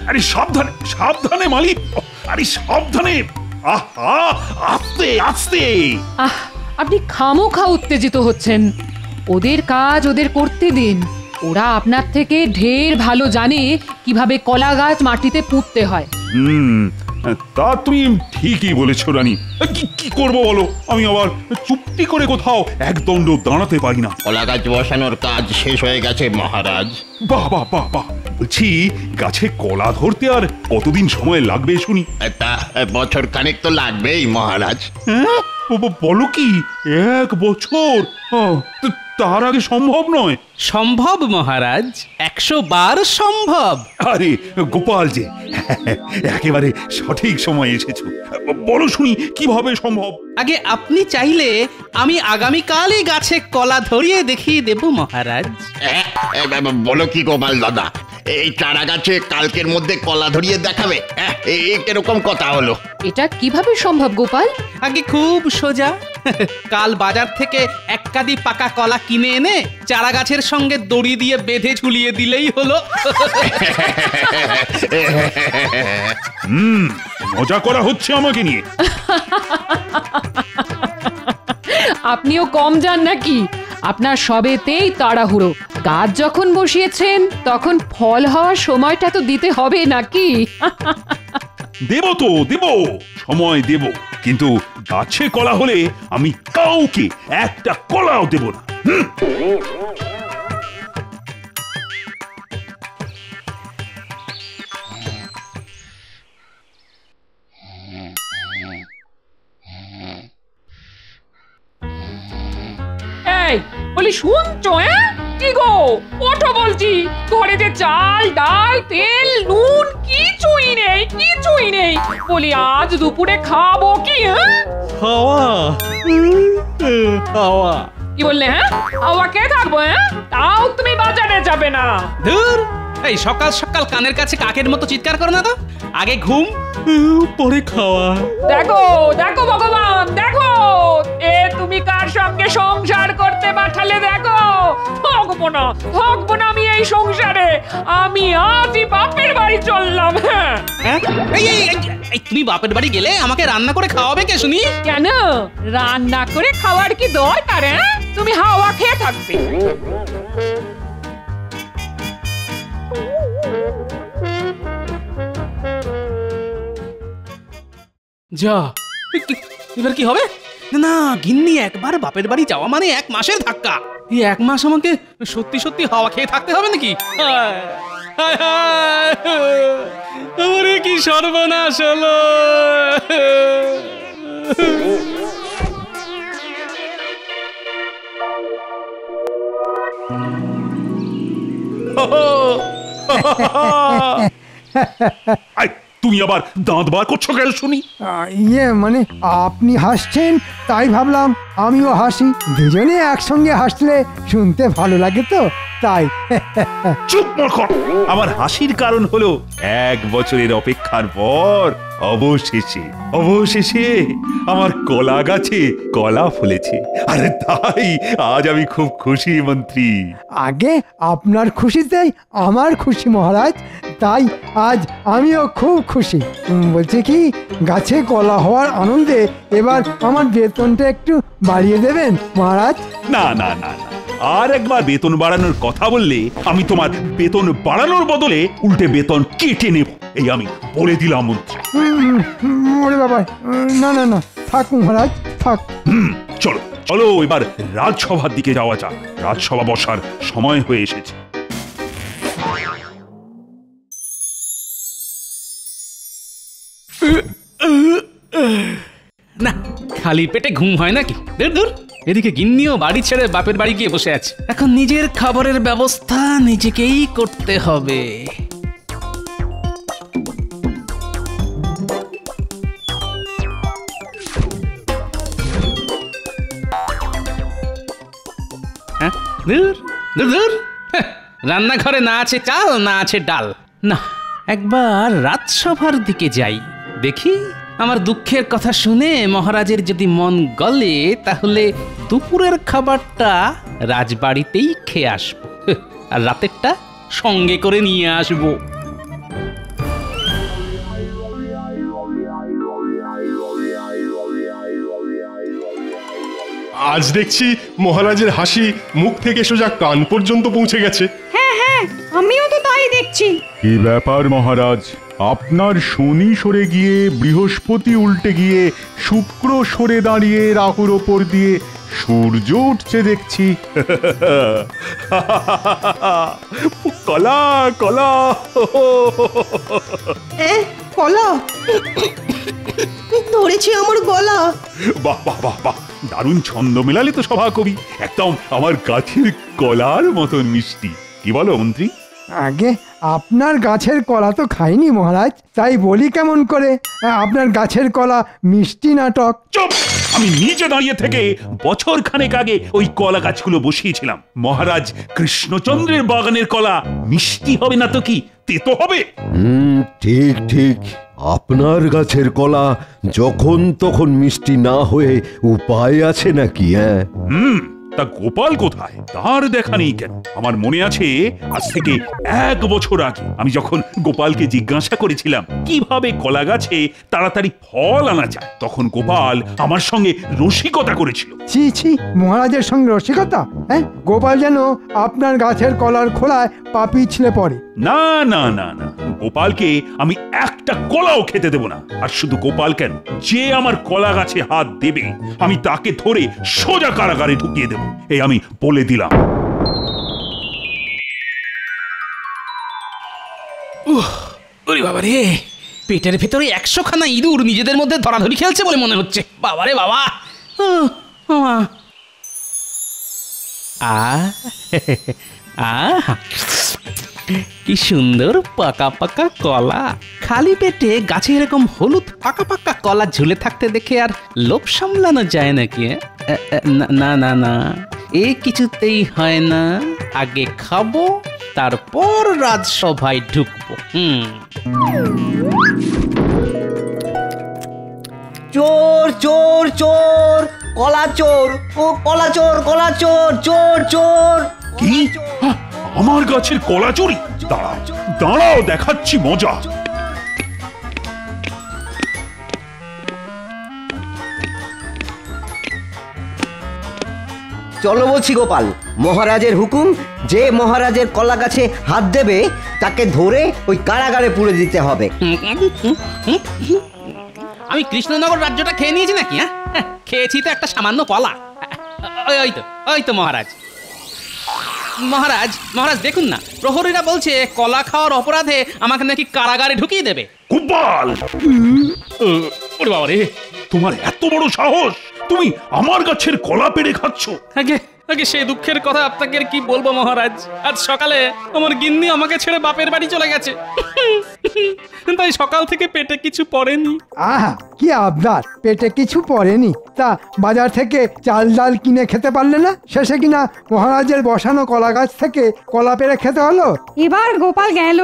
আরে সাবধানে সাবধানে মালিক, আরে সাবধানে। আহা, আস্তে আস্তে। আপনি খামোখা উত্তেজিত হচ্ছেন। ওদের কাজ ওদের করতে দিন। ওরা আপনার থেকে ঢের ভালো জানে কিভাবে কলা গাছ মাটিতে পুঁততে হয়। তা তুমি ঠিকই বলেছো রানী। কি করবো বলো, আমি আবার চুপটি করে কোথাও একদণ্ড দাঁড়াতে পারি না। কলা গাছ বসানোর কাজ শেষ হয়ে গেছে মহারাজ। বাহ বাহ বাহ বাহ। বলছি গাছে কলা ধরতে আর কতদিন সময় লাগবে শুনি? তা বছর খানেক তো লাগবেই মহারাজ। হ্যাঁ, বলো কি 1 বছর? তার আগে সম্ভব নয়। সম্ভব মহারাজ, 100 বার সম্ভব। আরে গোপাল যে, একেবারে সঠিক সময় এসেছো। বলো শুনি কিভাবে সম্ভব? আগে আপনি চাইলে আমি আগামীকালই গাছে কলা ধরিয়ে দেখিয়ে দেব মহারাজ। বলো কি গোপাল দাদা, এই চারা গাছে কালকের মধ্যে কলা ধরিয়ে দেখাবে? এরকম কথা হলো? এটা কিভাবে সম্ভব গোপাল? আগে খুব সোজা। কাল বাজার থেকে 1 কাঁদি পাকা কলা কিনে এনে চারা গাছের সঙ্গে দড়ি দিয়ে বেঁধে ঝুলিয়ে দিলেই হলো। মজা করা হচ্ছে আমাকে নিয়ে। আপনিও কম যান নাকি? আপনার সবেতেই তাড়াহুড়ো। গাছ যখন বসিয়েছেন তখন ফল হওয়ার সময়টা তো দিতে হবে নাকি? দেব তো দেব, সময় দেব, কিন্তু গাছে কলা হলে আমি কাউকে একটা কলাও দেব না। এই বলি, শুনছো? কি গো, ওঠো বলছি। ঘরে যে চাল ডাল তেল নুন কিছুই নেই, কিছুই নেই। বলি আজ দুপুরে খাবো কি? হাওয়া হাওয়া কি বললে? হাওয়া কে থাকবো? তাও তুমি বাজারে যাবে না? ধুর, এই সকাল সকাল কানের কাছে কাকের মতো চিৎকার করো না তো। আগে ঘুম, পরে খাওয়া। দেখো দেখো ভগবান, দেখো তুমি কার সঙ্গে সংসার করতে পাঠালে। দেখো, থাকবো না আমি এই সংসারে। আমি আজই বাপের বাড়ি চললাম। হ্যাঁ, এই তুমি বাপের বাড়ি গেলে আমাকে রান্না করে খাওয়াবে কে শুনি? কেন রান্না করে খাওয়ার কি দরকার? তুমি হাওয়া খেয়ে থাকবে। যা, এবার কি হবে? না গিন্নি, একবার বাপের বাড়ি যাওয়া মানে 1 মাসের ধাক্কা। এই 1 মাস আমাকে সত্যি সত্যি হাওয়া খেয়ে থাকতে হবে নাকি? আরে কি সর্বনাশ হলো! তুমি আবার দাঁত বার করছো কেন শুনি? মানে আপনি হাসছেন তাই ভাবলাম আমিও হাসি। দুজনে একসঙ্গে হাসলে শুনতে ভালো লাগে তো, তাই। চুপ মূর্খ! আমার হাসির কারণ হলো 1 বছরের অপেক্ষার পর অবশেষে আমার কলা গাছে কলা ফলেছে। আর তাই আজ আমি খুব খুশি মন্ত্রী। আগে আপনার খুশিতেই আমার খুশি মহারাজ, তাই আজ আমিও খুব খুশি। বলছি কি, গাছে কলা হওয়ার আনন্দে এবার আমার বেতনটা একটু বাড়িয়ে দেবেন মহারাজ? না না না না, আর একবার বেতন বাড়ানোর কথা বললে আমি তোমার বেতন বাড়ানোর বদলে উল্টে বেতন কেটে নেব, এই আমি বলে দিলাম মন্ত্রী। ওরে বাবা, না না না, থাক মহারাজ থাক। চলো চলো, এবার রাজসভার দিকে যাওয়া যাক। রাজসভা বসার সময় হয়ে এসেছে। না, খালি পেটে ঘুম হয় নাকি? দূর দূর, এদিকে গিন্নিও বাড়ি ছেড়ে বাপের বাড়ি গিয়ে বসে আছে। এখন নিজের খাবারের ব্যবস্থা নিজেকেই করতে হবে। হ্যাঁ, দূর দূর দূর, রান্নাঘরে না আছে চাল না আছে ডাল। না, একবার রাজসভার দিকে যাই, দেখি আমার দুঃখের কথা শুনে মহারাজের যদি মন গলে তাহলে দুপুরের খাবারটা রাজবাড়িতেই খেয়ে আসবো, আর রাতেরটা সঙ্গে করে নিয়ে আসবো। আজ দেখছি মহারাজের হাসি মুখ থেকে সোজা কান পর্যন্ত পৌঁছে গেছে। হ্যাঁ হ্যাঁ, আমিও তো তাই দেখছি। কি ব্যাপার মহারাজ, আপনার শনি সরে গিয়ে বৃহস্পতি উল্টে গিয়ে শুক্র সরে দাঁড়িয়ে রাহুর ওপর দিয়ে সূর্য উঠছে দেখছি। কলা কলা কলা ধরেছে আমার গলা। বাহ বাহ বাহ বাহ, দারুণ ছন্দ মেলালে তো সভাকবি, একদম আমার গাছের কলার মতন মিষ্টি। কি বলো মন্ত্রী? আগে আপনার গাছের কলা তো খাইনি মহারাজ, তাই বলি কেমন করে আপনার গাছের কলা মিষ্টি নাটক। চুপ! আমি নিজে দাঁড়িয়ে থেকে বছর খানেক আগে ওই কলা গাছগুলো বসিয়েছিলাম। মহারাজ কৃষ্ণচন্দ্রের বাগানের কলা মিষ্টি হবে না তো কি, তেতো হবে? ঠিক ঠিক, আপনার গাছের কলা যখন তখন মিষ্টি না হয়ে উপায় আছে নাকি? হ্যাঁ, তা গোপাল কোথায়? তার দেখা নেই কেন? আমার মনে আছে আজ থেকে 1 বছর আগে আমি যখন গোপালকে জিজ্ঞাসা করেছিলাম কিভাবে কলা গাছে তাড়াতাড়ি ফল আনা যায়, তখন গোপাল আমার সঙ্গে রসিকতা করেছিল। ছি ছি, মহারাজের সঙ্গে রসিকতা? হ্যাঁ, গোপাল যেন আপনার গাছের কলার খোলায় পা পিছলে পড়ে। না না না না, গোপালকে আমি একটা কলাও খেতে দেব না। আর শুধু গোপাল কেন, যে আমার কলা গাছে হাত দেবে আমি তাকে ধরে সোজা কারাগারে ঢুকিয়ে দেব, এই আমি বলে দিলাম। ওরে বাবা রে, পেটের ভেতরে 100 খানা ইঁদুর নিজেদের মধ্যে ধরাধরি খেলছে বলে মনে হচ্ছে। বাবা রে বাবা। কি সুন্দর পাকা পাকা কলা। খালি পেটে গাছে এরকম হলুদ পাকা পাকা কলা ঝুলে থাকতে দেখে আর লোভ সামলানো যায় নাকি? না না না, এ কিছুতেই হয় না। আগে খাবো, তারপর রাজসভায় ঢুকবো। চোর চোর চোর, কলা চোর, ও কলা চোর, কলা চোর, চোর চোর। কি? আমার গাছের কলা চুরি? দাঁড়াও দাঁড়াও, দেখাচ্ছি মজা। চলো বলছি গোপাল, মহারাজের হুকুম, যে মহারাজের কলা গাছে হাত দেবে তাকে ধরে ওই কারাগারে পুরে দিতে হবে। আমি কৃষ্ণনগর রাজ্যটা খেয়ে নিয়েছি নাকি? হ্যাঁ, খেয়েছি তো একটা সামান্য কলা। ওই তো মহারাজ। মহারাজ মহারাজ দেখুন না, প্রহরীরা বলছে কলা খাওয়ার অপরাধে আমাকে নাকি কারাগারে ঢুকিয়ে দেবে। গোপাল! ওরে বাবা রে, তোমার এত বড় সাহস! তুমি আমার গাছের কলা পেড়ে খাচ্ছ? আগে আগে সেই দুঃখের কথা আপনাকে আর কি বলবো মহারাজ। আজ সকালে আমার গিন্নি আমাকে ছেড়ে বাপের বাড়ি চলে গেছে, তাই সকাল থেকে পেটে কিছু পড়েনি। আহা, কি আবদার, পেটে কিছু পড়েনি? তা বাজার থেকে চাল ডাল কিনে খেতে পারলে না? শেষে কিনা মহারাজের বসানো কলা গাছ থেকে কলা পেড়ে খেতে হলো। এবার গোপাল গেল।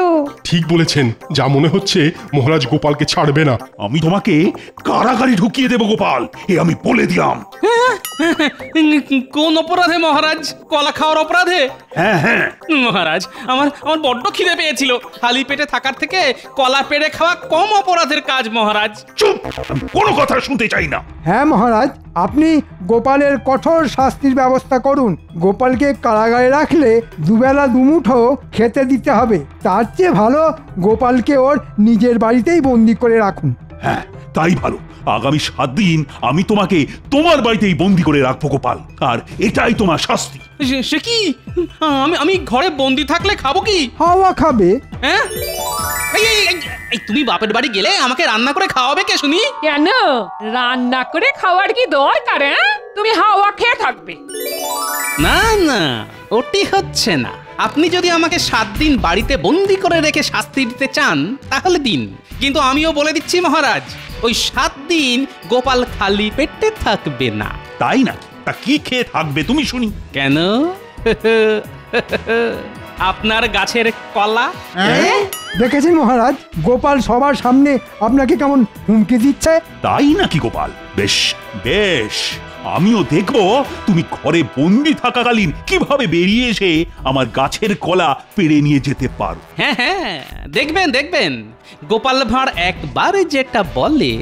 ঠিক বলেছেন, যা মনে হচ্ছে মহারাজ গোপালকে ছাড়বে না। আমি তোমাকে কারাগারে ঢুকিয়ে দেব গোপাল, এ আমি বলে দিলাম। কোন অপরাধে মহারাজ? কলা খাওয়ার অপরাধে? হ্যাঁ হ্যাঁ মহারাজ, আমার বড্ড খিদে পেয়েছিল। খালি পেটে থাকার থেকে কলা পেড়ে খাওয়া কম অপরাধের কাজ মহারাজ। চুপ! আমি কোনো কথা শুনতে চাই না। হ্যাঁ মহারাজ, আপনি গোপালের কঠোর শাস্তির ব্যবস্থা করুন। গোপালকে কারাগারে রাখলে দুবেলা দুমুঠো খেতে দিতে হবে। তার চেয়ে ভালো গোপালকে ওর নিজের বাড়িতেই বন্দি করে রাখুন। হ্যাঁ, তাই ভালো। আগামী 7 দিন আমি তোমাকে তোমার বাড়িতেই বন্দি করে রাখবো গোপাল, আর এটাই তোমার শাস্তি। সে কি? আমি ঘরে বন্দি থাকলে খাবো কি? হাওয়া খাবে। হ্যাঁ, এই তুমি বাপের বাড়ি গেলে আমাকে রান্না করে খাওয়াবে কে শুনি? কেন রান্না করে খাওয়ার কি দরকার? তুমি হাওয়া খেয়ে থাকবে? না না, ওটি হচ্ছে না। আপনি যদি আমাকে 7 দিন বাড়িতে বন্দি করে রেখে শাস্তি দিতে চান তাহলে দিন, কিন্তু আমিও বলে দিচ্ছি মহারাজ, ওই 7 দিন গোপাল খালি পেটে থাকবে না। তাই না? তা কি খেয়ে থাকবে তুমি শুনি? কেন? আপনার গাছের কলা। দেখেছেন মহারাজ, গোপাল সবার সামনে আপনাকে কেমন হুমকি দিচ্ছে। তাই নাকি গোপাল? বেশ বেশ, আমিও দেখব তুমি ঘরে বন্দি থাকাকালীন কিভাবে বেরিয়ে এসে আমার গাছের কলা পেড়ে নিয়ে যেতে পারো। হ্যাঁ হ্যাঁ, দেখবেন দেখবেন, গোপাল ভাঁড় একবার যেটা বলে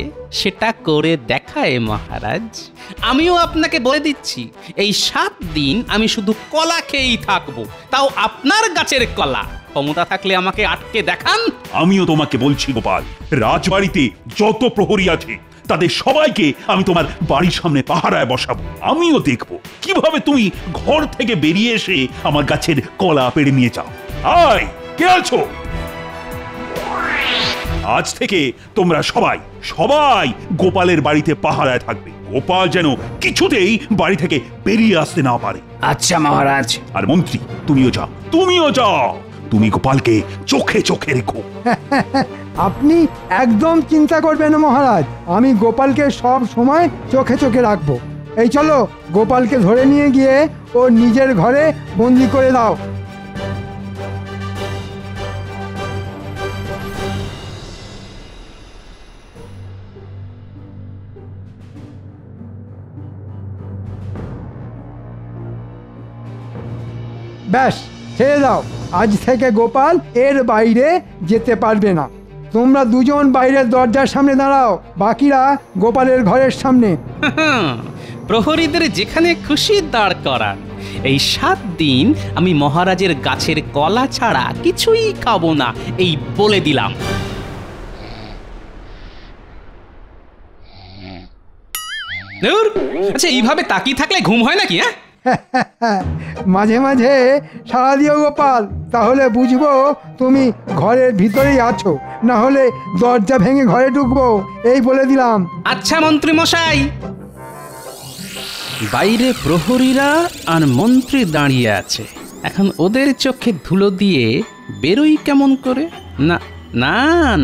সেটা করে দেখায় মহারাজ। আমিও আপনাকে বলে দিচ্ছি, এই 7 দিন আমি শুধু কলা খেয়েই থাকবো, তাও আপনার গাছের কলা। ক্ষমতা থাকলে আমাকে আটকে দেখান। আমিও তোমাকে বলছি গোপাল, রাজবাড়িতে যত প্রহরী আছে তাদের সবাইকে আমি তোমার বাড়ির সামনে পাহারায় বসাবো। আমিও দেখবো কিভাবে তুমি ঘর থেকে বেরিয়ে এসে আমার গাছের কলা পেড়ে নিয়ে যাও। আয়, কে আছো? আজ থেকে তোমরা সবাই সবাই গোপালের বাড়িতে পাহারায় থাকবে। গোপাল যেন কিছুতেই বাড়ি থেকে বেরিয়ে আসতে না পারে। আচ্ছা মহারাজ। আর মন্ত্রী, তুমিও যাও, তুমিও যাও। তুমি গোপালকে চোখে চোখে রেখো। আপনি একদম চিন্তা করবেন না মহারাজ, আমি গোপালকে সব সময় চোখে চোখে রাখবো। এই চলো, গোপালকে ধরে নিয়ে গিয়ে ওর নিজের ঘরে বন্দি করে দাও। ব্যাস, ছেড়ে দাও। আজ থেকে গোপাল এর বাইরে যেতে পারবে না। তোমরা দুজন বাইরের দরজার সামনে দাঁড়াও, বাকিরা গোপালের ঘরের সামনে। প্রহরীদের যেখানে খুশি দাঁড় করান। এই 7 দিন আমি মহারাজের গাছের কলা ছাড়া কিছুই খাবো না, এই বলে দিলাম। আচ্ছা, এইভাবে তাকিয়ে থাকলে ঘুম হয় নাকি? মাঝে মাঝে সাড়া দিও গোপাল, তাহলে বুঝবো তুমি ঘরের ভিতরেই আছো, না হলে দরজা ভেঙে ঘরে ঢুকবো, এই বলে দিলাম। আচ্ছা মন্ত্রী মশাই। বাইরে প্রহরীরা আর মন্ত্রী দাঁড়িয়ে আছে, এখন ওদের চোখে ধুলো দিয়ে বেরোই কেমন করে? না না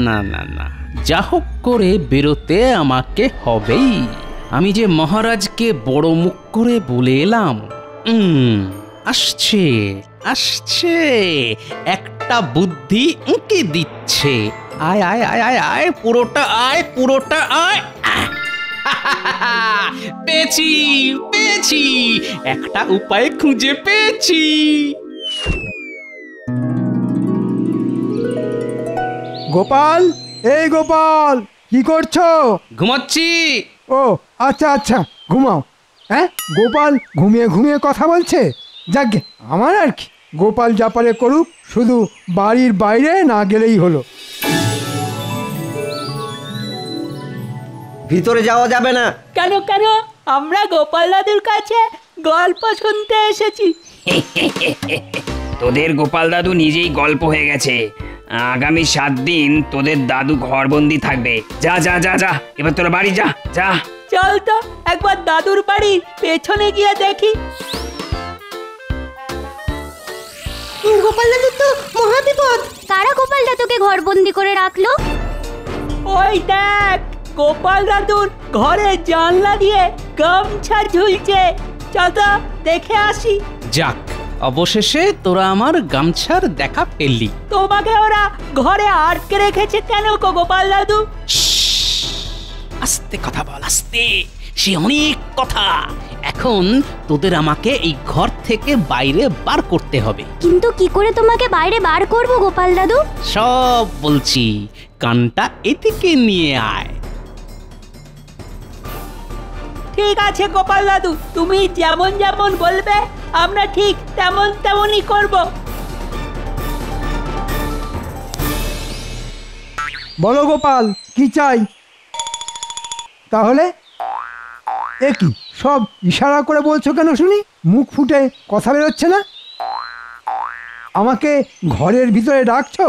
না না না, যা হোক করে বেরোতে আমাকে হবেই। আমি যে মহারাজকে বড় মুখ করে বলে এলাম। আসছে আসছে, একটা বুদ্ধি উঁকি দিচ্ছে। আয় আয় আয় আয় আয়, পুরোটা আয়, পুরোটা আয়। পেয়েছি পেয়েছি, একটা উপায় খুঁজে পেয়েছি। গোপাল, এই গোপাল, কি করছো? ঘুমাচ্ছি। ও আচ্ছা আচ্ছা, ঘুমাও। হ্যাঁ, গোপাল ঘুমিয়ে ঘুমিয়ে কথা বলছে। যাকে আমার আর কি, গোপাল যা পারে করুক, শুধু বাড়ির বাইরে না গেলেই হলো। ভিতরে যাওয়া যাবে না। কেন কেন? আমরা গোপাল দাদুর কাছে গল্প শুনতে এসেছি। তোদের গোপাল দাদু নিজেই গল্প হয়ে গেছে। আগামী 7 দিন তোদের দাদু ঘরবন্দি থাকবে। যা যা যা যা, এবার তোরা বাড়ি যা যা। চল তো একবার দাদুর বাড়ি পেছনে গিয়ে দেখি। গোপাল দাদু তো মহাবিপদ। কারা গোপাল দাদুকে ঘরবন্দি করে রাখলো? ওই দেখ, গোপাল দাদুর ঘরে জানলা দিয়ে গামছা ঝুলছে। চল তো দেখে আসি। যাক, অবশেষে তোরা আমার গামছার দেখা পেলি। তোমাকে ওরা ঘরে আটকে রেখেছে কেন গো গোপাল দাদু? আস্তে কথা বল, আস্তে। সে অনেক কথা। এখন তোদের আমাকে এই ঘর থেকে বাইরে বার করতে হবে। কিন্তু কি করে তোমাকে বাইরে বার করব গোপাল দাদু? সব বলছি, কানটা এদিকে নিয়ে আয়। ঠিক আছে গোপাল দাদু, তুমি যেমন যেমন বলবে আমরা ঠিক তেমন তেমনই করব। বলো গোপাল, কি চাই? তাহলে এ কি সব ইশারা করে বলছো কেন শুনি? মুখ ফুটে কথা বেরোচ্ছে না? আমাকে ঘরের ভিতরে ডাকছো?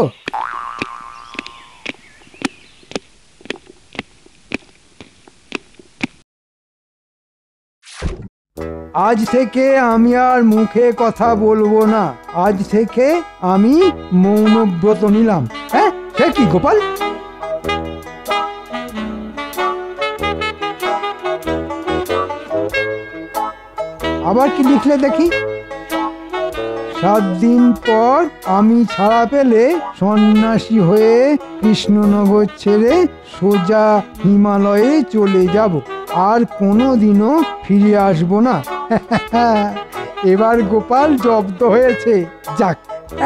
আজ থেকে আমি আর মুখে কথা বলবো না। আজ থেকে আমি মৌনব্রত নিলাম। হ্যাঁ, সে কি গোপাল? আবার কি লিখলে দেখি? 7 দিন পর আমি ছাড়া পেলে সন্ন্যাসী হয়ে কৃষ্ণনগর ছেড়ে সোজা হিমালয়ে চলে যাব। আর কোনোদিনও ফিরে আসবো না। এবার গোপাল জব্দ হয়েছে। যাক,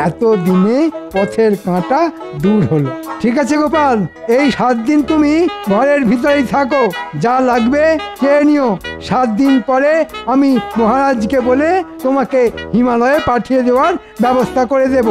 এতদিনে পথের কাঁটা দূর হলো। ঠিক আছে গোপাল, এই 7 দিন তুমি ঘরের ভিতরেই থাকো, যা লাগবে চেয়ে নিও। 7 দিন পরে আমি মহারাজকে বলে তোমাকে হিমালয়ে পাঠিয়ে দেওয়ার ব্যবস্থা করে দেব।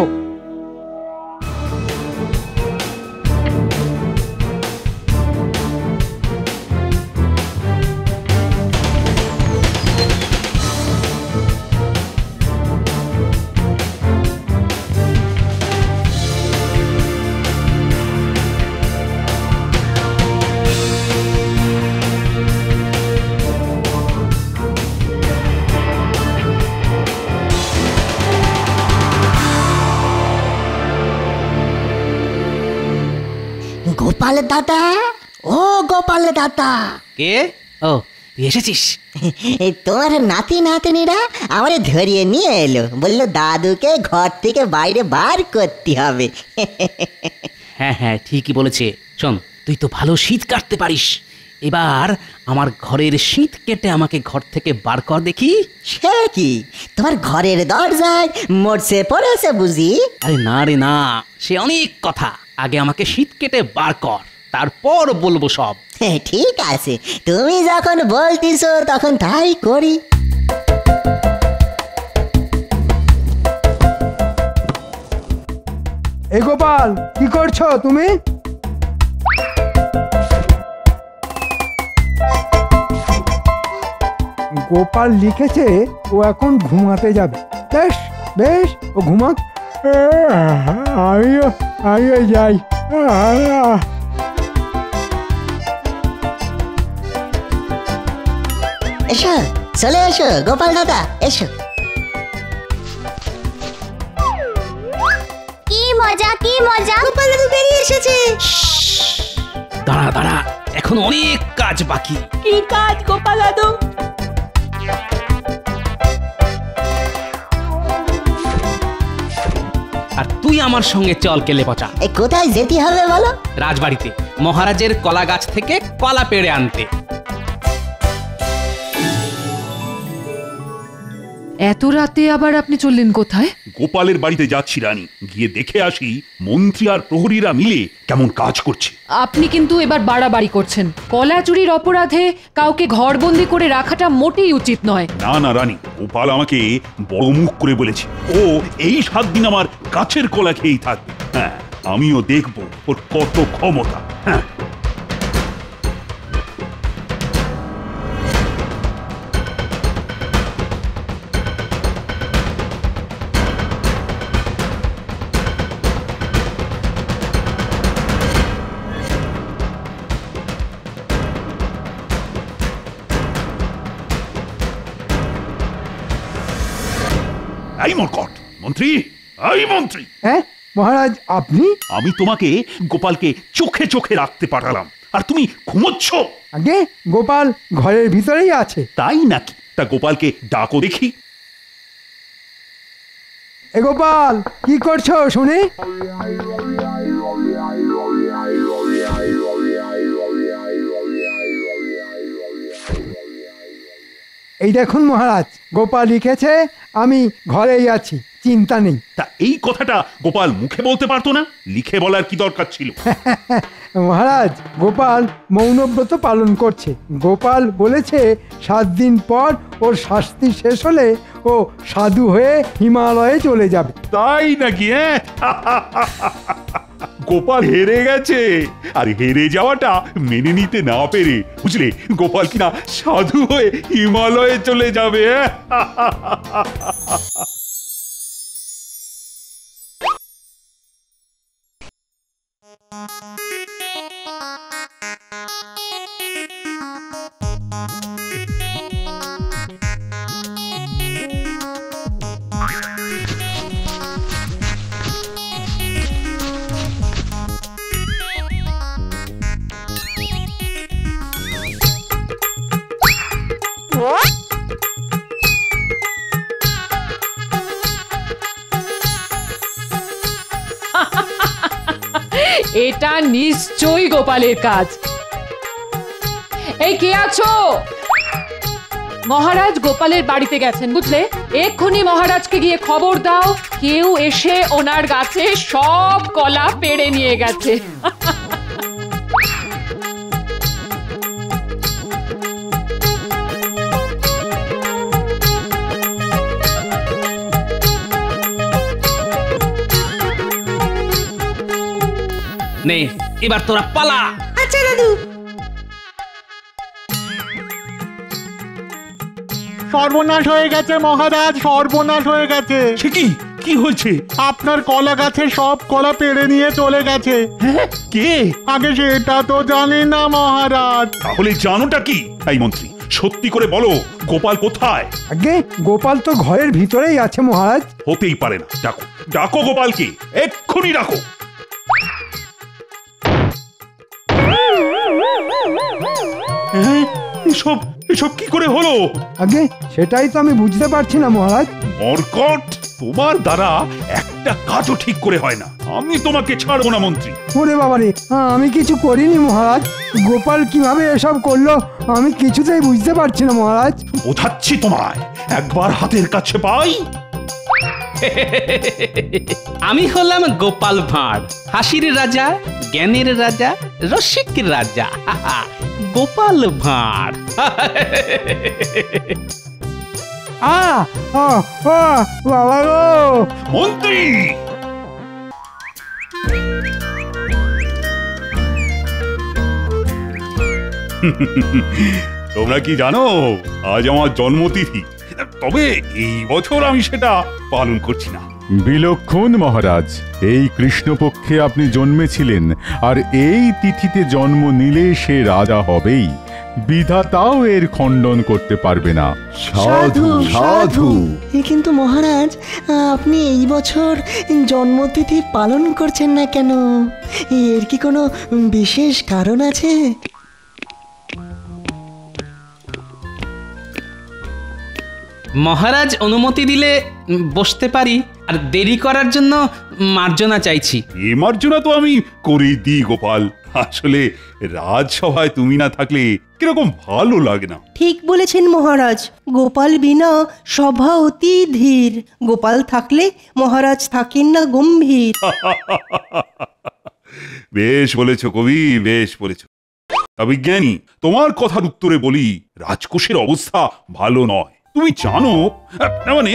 গোপাল দাদা, ও গোপাল দাদা। কে? ও, তুই এসেছিস? তোমার নাতি নাতনিরা আমারে ধরিয়ে নিয়ে এলো, বললো দাদুকে ঘর থেকে বাইরে বার করতে হবে। হ্যাঁ হ্যাঁ, ঠিকই বলেছে। শোন, তুই তো ভালো শীত কাটতে পারিস, এবার আমার ঘরের শীত কেটে আমাকে ঘর থেকে বার কর দেখি। সে কি, তোমার ঘরের দরজায় মরছে পড়েছে বুঝি? আরে না রে না, সে অনেক কথা। আগে আমাকে শীত কেটে বার কর, তারপর বলবো সব। ঠিক আছে, তুমি যখন বলতিছো তখন তাই করি। এই গোপাল, কি করছো তুমি? গোপাল লিখেছে ও এখন ঘুমাতে যাবে। বেশ বেশ, ও ঘুমাক। আমিও যাই। এসো, চলে এসো গোপাল দাদা, এসো। কি মজা, কি মজা! গোপাল দাদু বেরিয়ে এসেছে। দাঁড়া দাঁড়া, এখন অনেক কাজ বাকি। কি কাজ গোপাল দাদু? আর তুই আমার সঙ্গে চল কেলে পচা। কোথায় যেতে হবে বলো? রাজবাড়িতে মহারাজের কলা গাছ থেকে কলা পেড়ে আনতে। এত রাতে আবার আপনি চললেন কোথায়? গোপালের বাড়িতে যাচ্ছি রানী, গিয়ে দেখে আসি মন্ত্রী আর প্রহরীরা মিলে কেমন কাজ করছে। আপনি কিন্তু এবার বাড়াবাড়ি করছেন। কলা চুরির অপরাধে কাউকে ঘরবন্দি করে রাখাটা মোটেই উচিত নয়। না না রানী, গোপাল আমাকে বড় মুখ করে বলেছে ও এই 7 দিন আমার গাছের কলা খেয়েই থাকবে। হ্যাঁ, আমিও দেখব ওর কত ক্ষমতা। হ্যাঁ, এই মরকট মন্ত্রী, এই মন্ত্রী। হ্যাঁ মহারাজ, আপনি? আমি তোমাকে গোপালকে চোখে চোখে রাখতে পাঠালাম, আর তুমি ঘুমোচ্ছ। আগে গোপাল ঘরের ভিতরেই আছে। তাই নাকি? তা গোপালকে ডাকো দেখি। এ গোপাল, কি করছো শুনি? এই দেখুন মহারাজ, গোপাল লিখেছে আমি ঘরেই আছি, চিন্তা নেই। তা এই কথাটা গোপাল মুখে বলতে পারতো না? লিখে বলার কি দরকার ছিল? মহারাজ, গোপাল মৌনব্রত পালন করছে। গোপাল বলেছে 7 দিন পর ওর শাস্তি শেষ হলে ও সাধু হয়ে হিমালয়ে চলে যাবে। তাই নাকি? গোপাল হেরে গেছে, আর হেরে যাওয়াটা মেনে নিতে না পেরে, বুঝলে, গোপাল কিনা সাধু হয়ে হিমালয়ে চলে যাবে। এটা নিশ্চয়ই গোপালের কাজ। এই কে আছো? মহারাজ গোপালের বাড়িতে গেছেন বুঝলে, এক্ষুনি মহারাজকে গিয়ে খবর দাও কেউ এসে ওনার গাছে সব কলা পেড়ে নিয়ে গেছে। নে এবার তোরা পালা। আচ্ছা দাদু। সর্বনাশ হয়ে গেছে মহারাজ, সর্বনাশ হয়ে গেছে। সে কি হয়েছে? আপনার কলা গাছে সব কলা পেড়ে নিয়ে চলে গেছে। কে? আগে সেটা তো জানি না মহারাজ। তাহলে জানোটা কি? এই মন্ত্রী, সত্যি করে বলো গোপাল কোথায়? আগে গোপাল তো ঘরের ভিতরেই আছে মহারাজ। হতেই পারে না, ডাকো ডাকো গোপালকে, এক্ষুনি ডাকো। এসব এসব কি করে হলো? আগে সেটাই তো আমি বুঝতে পারছি না মহারাজ। মরকট, তোমার দ্বারা একটা কাজও ঠিক করে হয় না। আমি তোমাকে ছাড়বো না মন্ত্রী। ওরে বাবারে, আমি কিছু করিনি মহারাজ। গোপাল কিভাবে এসব করলো আমি কিছুতেই বুঝতে পারছি না মহারাজ। বোঝাচ্ছি তোমায়, একবার হাতের কাছে পাই। আমি হলাম গোপাল ভাঁড়, হাসির রাজা, জ্ঞানের রাজা, রসিক রাজা, গোপাল ভাঁড়। বাবা গো মন্ত্রী, তোমরা কি জানো আজ আমার জন্মতিথি? তবে এই বছর আমি সেটা পালন করছি না। বিলক্ষণ মহারাজ, এই কৃষ্ণপক্ষে আপনি জন্মেছিলেন, আর এই তিথিতে জন্ম নিলে সে রাজা হবেই। বিধাতাও এর খণ্ডন করতে পারবে না। সাধু সাধু। কিন্তু মহারাজ, আপনি এই বছর জন্মতিথি পালন করছেন না কেন? এর কি কোনো বিশেষ কারণ আছে? মহারাজ অনুমতি দিলে বসতে পারি, আর দেরি করার জন্য মার্জনা চাইছি। এ মার্জনা তো আমি করেই দিই গোপাল। আসলে রাজসভায় তুমি না থাকলে কিরকম ভালো লাগে না। ঠিক বলেছেন মহারাজ, গোপাল বিনা সভা অতি ধীর। গোপাল থাকলে মহারাজ থাকেন না গম্ভীর। বেশ বলেছ কবি, বেশ বলেছ। তবে জ্ঞানী, তোমার কথার উত্তরে বলি, রাজকোষের অবস্থা ভালো নয়। তুমি জানো, মানে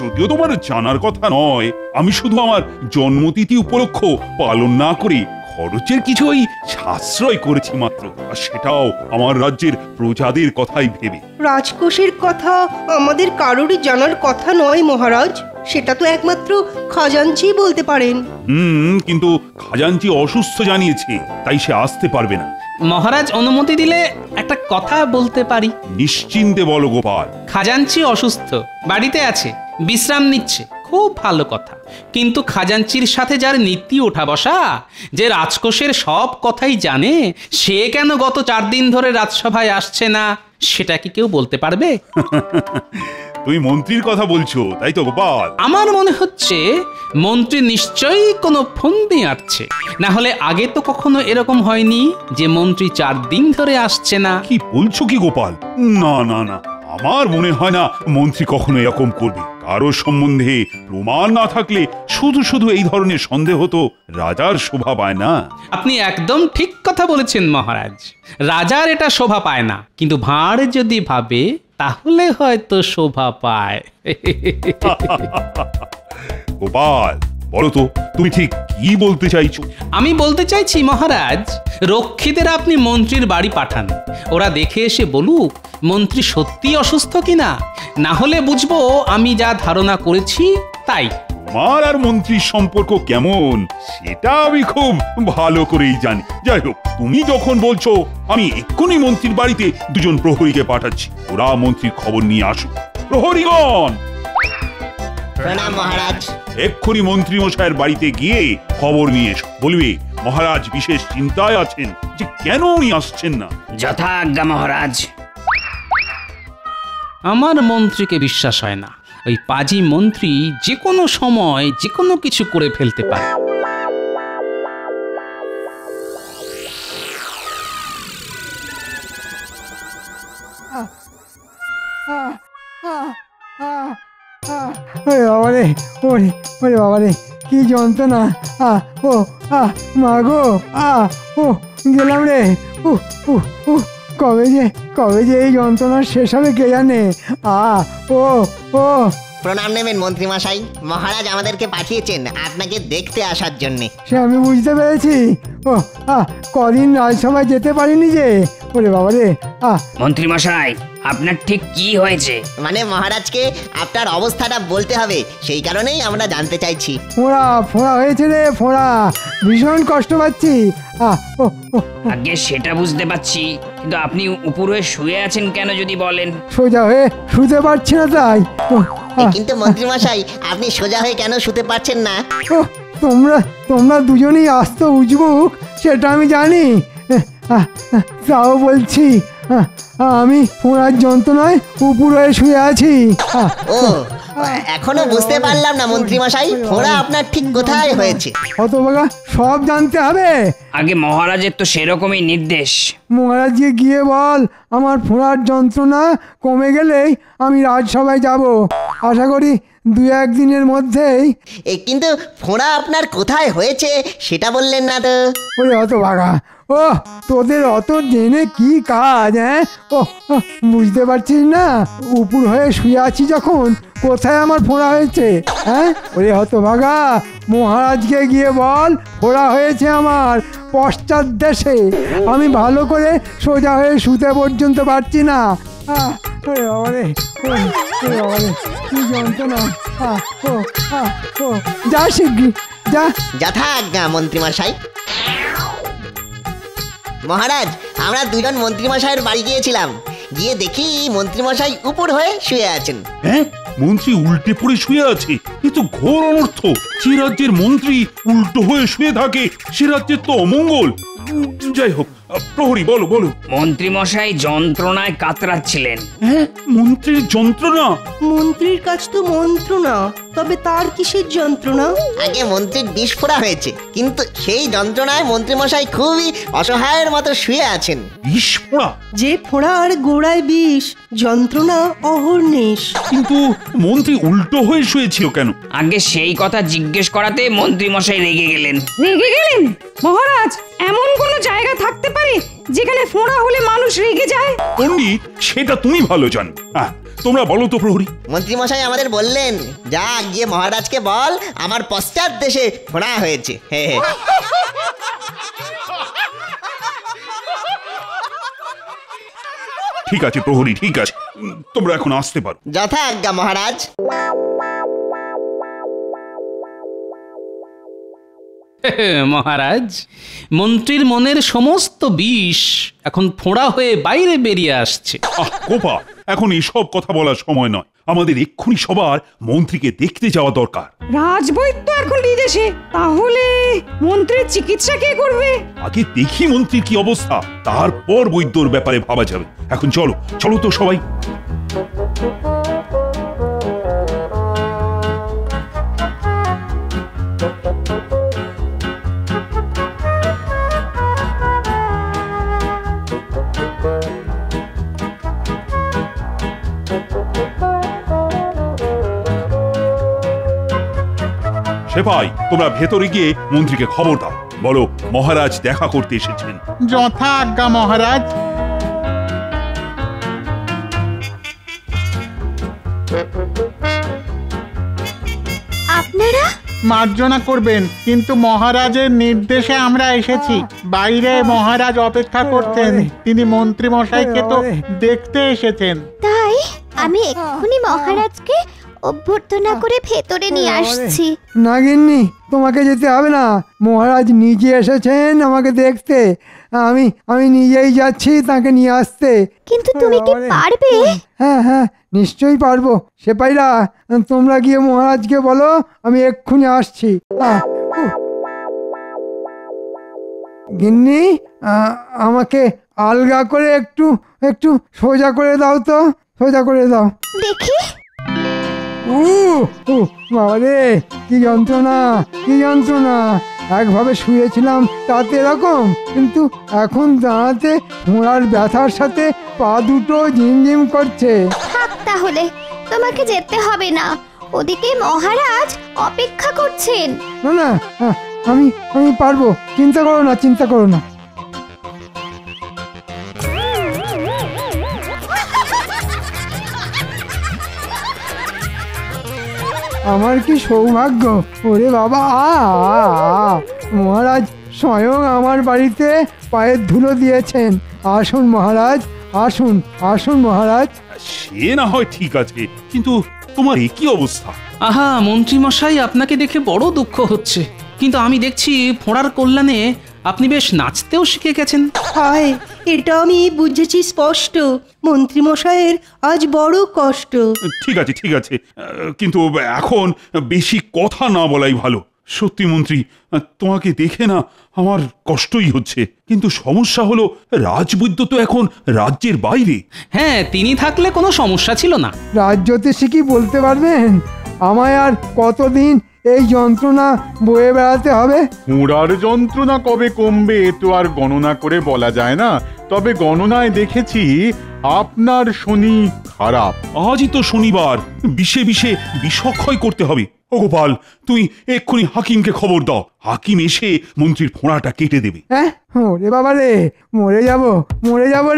যদিও তোমার জানার কথা নয়, আমি শুধু আমার জন্মতিথি উপলক্ষ পালন না করে খরচের কিছু ওই সাশ্রয় করেছি মাত্র, আর সেটাও আমার রাজ্যের প্রজাদের কথাই ভেবে। রাজকোষের কথা আমাদের কারোরই জানার কথা নয় মহারাজ, সেটা তো একমাত্র খাজাঞ্চি বলতে পারেন। কিন্তু খাজাঞ্চি অসুস্থ জানিয়েছে, তাই সে আসতে পারবে না। মহারাজ অনুমতি দিলে একটা কথা বলতে পারি? নিশ্চিন্তে বলো গোপাল। খাজাঞ্চি অসুস্থ, বাড়িতে আছে, বিশ্রাম নিচ্ছে, খুব ভালো কথা। কিন্তু খাজাঞ্চির সাথে যার নীতি ওঠা বসা, যে রাজকোষের সব কথাই জানে, সে কেন গত 4 দিন ধরে রাজসভায় আসছে না, সেটা কি কেউ বলতে পারবে? তুমি মন্ত্রীর কথা বলছো, তাই তো গোপাল? আমার মনে হচ্ছে মন্ত্রী নিশ্চয়ই কোনো ফন্দি আঁটছে, না হলে আগে তো কখনো এরকম হয়নি যে মন্ত্রী 4 দিন ধরে আসছে না। কি বলছো কি গোপাল? না না না, আমার মনে হয় না মন্ত্রী কখনো এরকম করবে। কারো সম্বন্ধে প্রমাণ না থাকলে শুধু শুধু এই ধরনের সন্দেহ তো রাজার শোভা পায় না। আপনি একদম ঠিক কথা বলেছেন মহারাজ, রাজার এটা শোভা পায় না, কিন্তু ভাঁড় যদি ভাবে তাহলে হয়তো শোভা পায়। গোপাল, বলো তো তুমি ঠিক কি বলতে চাইছো? আমি বলতে চাইছি মহারাজ, রক্ষীদের আপনি মন্ত্রীর বাড়ি পাঠান, ওরা দেখে এসে বলুক মন্ত্রী সত্যি অসুস্থ কিনা, না হলে বুঝবো আমি যা ধারণা করেছি তাই। তোমার আর মন্ত্রীর সম্পর্ক কেমন সেটা আমি খুব ভালো করেই জানি। যাই হোক, তুমি যখন বলছো, আমি এক্ষুনি মন্ত্রীর বাড়িতে 2 প্রহরীকে পাঠাচ্ছি, ওরা মন্ত্রীর খবর নিয়ে আসুক। প্রহরীগণ, প্রণাম মহারাজ। এক্ষুনি মন্ত্রী মশাইয়ের বাড়িতে গিয়ে খবর নিয়ে এসো। বলবে মহারাজ বিশেষ চিন্তায় আছেন যে কেন উনি আসছেন না। যথাজ্ঞা মহারাজ। আমার মন্ত্রীকে বিশ্বাস হয় না, ওই পাজি মন্ত্রী যে কোনো সময় যে কোনো কিছু করে ফেলতে পারে। ওরে বাবারে, ওরে ওরে বাবারে, কি যন্ত্রণা! ও মা গো, ও গেলাম রে। কবে যে এই যন্ত্রণা শেষ হবে কে জানে। ও প্রণাম নেবেন মন্ত্রী মশাই, মহারাজ আমাদেরকে পাঠিয়েছেন আপনাকে দেখতে আসার জন্যে। সে আমি বুঝতে পেরেছি। কদিন রাজসভায় যেতে পারিনি যে। ওরে বাবারে। মন্ত্রী মশাই, আপনার ঠিক কি হয়েছে? মানে মহারাজকে আপনার অবস্থাটা বলতে হবে, সেই কারণেই আমরা জানতে চাইছি। ফোঁড়া হয়েছে রে, ফোঁড়া, ভীষণ কষ্ট পাচ্ছি। আগে সেটা বুঝতে পারছি, কিন্তু আপনি উপর হয়ে শুয়ে আছেন কেন যদি বলেন? সোজা হয়ে শুতে পারছি না তাই। কিন্তু মন্ত্রী মশাই, আপনি সোজা হয়ে কেন শুতে পারছেন না? তোমরা দুজনেই আস্ত উজবুক, সেটা আমি জানি। তাও বলছি, আমি ফোঁড়ার যন্ত্রণায় উপর হয়ে শুয়ে আছি। এখনো বুঝতে পারলাম না মন্ত্রী মশাই, ফোঁড়া আপনার ঠিক কোথায় হয়েছে? হতভাগা, সব জানতে হবে। আগে মহারাজের তো সেরকমই নির্দেশ। মহারাজকে গিয়ে বল আমার ফোঁড়ার যন্ত্রণা কমে গেলেই আমি রাজসভায় যাব। আশা করি 2-1 দিনের মধ্যেই। কিন্তু ফোঁড়া আপনার কোথায় হয়েছে সেটা বললেন না তো। ওরে হতভাগা, তোদের অত জেনে কি কাজ? বুঝতে পারছিস না? উপর হয়ে শুয়ে আছি যখন, কোথায় আমার ফোঁড়া হয়েছে? ওরে হতভাগা, মহারাজকে গিয়ে বল ফোঁড়া হয়েছে আমার পশ্চাৎ দেশে। আমি ভালো করে সোজা হয়ে শুতে পর্যন্ত পারছি না। ওরে বাবারে, কি যন্ত্রণা! যা শিগগির যা। যথা আজ্ঞা মন্ত্রী মশাই। মহারাজ, আমরা দুজন মন্ত্রী মশাইয়ের বাড়ি গিয়েছিলাম, গিয়ে দেখি মন্ত্রী মশাই উপর হয়ে শুয়ে আছেন। মন্ত্রী উল্টে পড়ে শুয়ে আছে? এ তো ঘোর অনর্থ। যে রাজ্যের মন্ত্রী উল্টো হয়ে শুয়ে থাকে, সে রাজ্যের তো অমঙ্গল। যাই হোক, প্রহরী বলো। মন্ত্রী মশাই যন্ত্রণায় কাতরাচ্ছিলেন। মন্ত্রীর যন্ত্রণা? মন্ত্রীর কাছ তো মন্ত্রণা, তবে তার কিসের যন্ত্রণা? আগে মন্ত্রীর বিস্ফোরা হয়েছে, কিন্তু সেই যন্ত্রণায় মন্ত্রী মশাই খুবই অসহায়ের মতো শুয়ে আছেন। বিস্ফোরা? যে ফোঁড়ার গোড়ায় বিষ, যন্ত্রণা অহর্নিশ। কিন্তু মন্ত্রী উল্টো হয়ে শুয়েছিল কেন? আগে সেই কথা জিজ্ঞেস করাতে মন্ত্রী মশাই রেগে গেলেন। মহারাজ, এমন কোন জায়গা থাকতে পারে যেখানে ফোঁড়া হলে মানুষ রেগে যায়? পণ্ডিত, সেটা তুমি ভালো জানো। তোমরা বলো তো প্রহরী। মন্ত্রী মশাই আমাদের বললেন, যা গিয়ে মহারাজকে বল আমার পশ্চাৎ দেশে ফোঁড়া হয়েছে। ঠিক আছে প্রহরী, ঠিক আছে, তোমরা এখন আসতে পারো। যথা আজ্ঞা মহারাজ। মহারাজ, মন্ত্রীর মনের সমস্ত বিষ এখন ফোঁড়া হয়ে বাইরে বেরিয়ে আসছে। গোপা, এখন এসব কথা বলার সময় নয়। আমাদের এক্ষুনি সবার মন্ত্রীকে দেখতে যাওয়া দরকার। রাজবৈদ্য এখন বিদেশে, তাহলে মন্ত্রীর চিকিৎসা কে করবে? আগে দেখি মন্ত্রীর কি অবস্থা, তারপর বৈদ্যর ব্যাপারে ভাবা যাবে। এখন চলো তো সবাই। সেপাই, তোমরা ভেতরে গিয়ে মন্ত্রীকে খবর দাও, বলো মহারাজ দেখা করতে এসেছেন। যথা আজ্ঞা মহারাজ। আপনারা মার্জনা করবেন, কিন্তু মহারাজের নির্দেশে আমরা এসেছি। বাইরে মহারাজ অপেক্ষা করতেন, তিনি মন্ত্রী মশাইকে তো দেখতে এসেছেন। তাই আমি এক্ষুনি মহারাজকে অভ্যর্থনা করে ভেতরে নিয়ে আসছি। না গিন্নি, তোমাকে যেতে হবে না, মহারাজ নিজে এসেছেন আমাকে দেখতে। আমি নিজেই যাচ্ছি তাকে নিয়ে আসতে। কিন্তু তুমি কি পারবে? হ্যাঁ, নিশ্চয়ই পারবো। সেপাইরা, তোমরা গিয়ে মহারাজকে বলো আমি এক্ষুনি আসছি। গিন্নি, আমাকে আলগা করে একটু সোজা করে দাও তো, সোজা করে দাও দেখি। বাবারে, কি যন্ত্রণা! একভাবে শুয়েছিলাম তাতে এরকম, কিন্তু এখন দাঁড়াতে ঘোড়ার ব্যথার সাথে পা দুটো ঝিমঝিম করছে। থাক তাহলে, তোমাকে যেতে হবে না, ওদিকে মহারাজ অপেক্ষা করছেন। না না, আমি পারবো, চিন্তা করো না, চিন্তা করো না। আমার কি সৌভাগ্য, ওরে বাবা! মহারাজ স্বয়ং আমার বাড়িতে পায়ের ধুলো দিয়েছেন। আসুন মহারাজ, আসুন আসুন মহারাজ। সে না হয় ঠিক আছে, কিন্তু তোমার এই কি অবস্থা? আহা মন্ত্রী মশাই, আপনাকে দেখে বড় দুঃখ হচ্ছে, কিন্তু আমি দেখছি ফোঁড়ার কল্যাণে আপনি বেশ নাচতেও শিখে গেছেন। হায়, এটা আমি বুঝেছি স্পষ্ট, মন্ত্রী মশাইয়ের আজ বড় কষ্ট। ঠিক আছে ঠিক আছে, কিন্তু এখন বেশি কথা না বলাই ভালো। সত্যি মন্ত্রী, তোমাকে দেখে না আমার কষ্টই হচ্ছে, কিন্তু সমস্যা হলো রাজবৈদ্য তো এখন রাজ্যের বাইরে। হ্যাঁ, তিনি থাকলে কোনো সমস্যা ছিল না। রাজ্যতে কি বলতে পারবেন আমায় আর কতদিন এই যন্ত্রণা বয়ে বেড়াতে হবে? ঘোড়ার যন্ত্রণা কবে কমবে তো আর গণনা করে বলা যায় না, তবে গণনায় দেখেছি আপনার শনি খারাপ। আজই তো শনিবার, বিষে বিষে বিষক্ষয় করতে হবে। ও গোপাল, তুই এক্ষুনি হাকিমকে খবর দাও, হাকিম এসে মন্ত্রীর ফোঁড়াটা কেটে দেবে। হ্যাঁ, ওরে বাবা রে, মরে যাব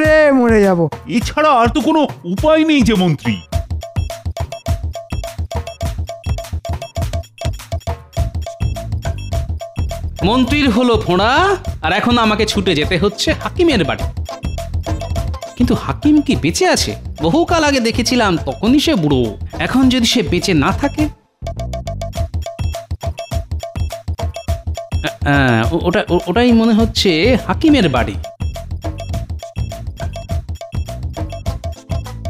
রে, মরে যাব। এছাড়া আর তো কোনো উপায় নেই যে মন্ত্রী। মন্ত্রীর হলো ফোঁড়া, আর এখন আমাকে ছুটে যেতে হচ্ছে হাকিমের বাড়ি। কিন্তু হাকিম কি বেঁচে আছে? বহুকাল আগে দেখেছিলাম, তখনই সে বুড়ো। এখন যদি সে বেঁচে না থাকে, ওটাই মনে হচ্ছে হাকিমের বাড়ি।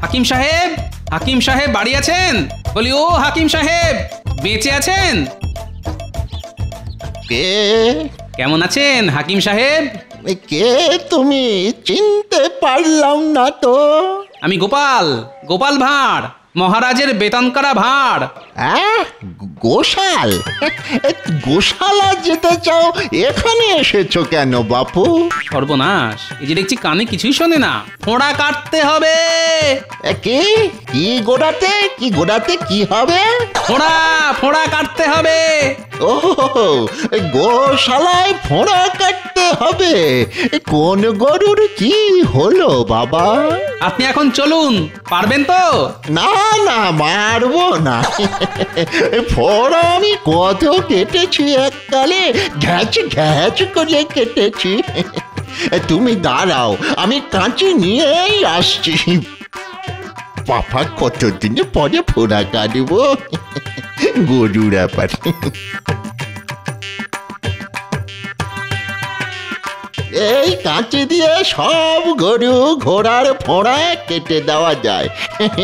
হাকিম সাহেব, হাকিম সাহেব বাড়ি আছেন? বলি, ও হাকিম সাহেব, বেঁচে আছেন? কে? কেমন আছেন হাকিম সাহেব? কে তুমি? চিনতে পারলাম না তো। আমি গোপাল, গোপাল ভাঁড়, মহারাজের বেতন করা ভাঁড়। গোশাল? গোশালা যেতে চাও, এখানে এসেছো কেন বাপু? সর্বনাশ, এই যে দেখছি কানে কিছুই শোনে না। ফোঁড়া কাটতে হবে। কি কি গোড়াতে, কি গোড়াতে কি হবে? ফোঁড়া, ফোঁড়া কাটতে হবে। ও, গোশালায় ফোঁড়া কাটতে হবে? কোন গরুর কি হলো বাবা? আপনি এখন চলুন, পারবেন তো? না না, মারবো না। ফোঁড়া আমি কত কেটেছি এককালে, ঘ্যাচ ঘ্যাচ করে কেটেছি। তুমি দাঁড়াও, আমি কাঁচি নিয়েই আসছি। বাবা, কতদিন পরে ফোঁড়া কাটবো, গরুর ব্যাপার। এই কাঁচি দিয়ে সব গরু ঘোড়ার ফোঁড়া কেটে দেওয়া যায়,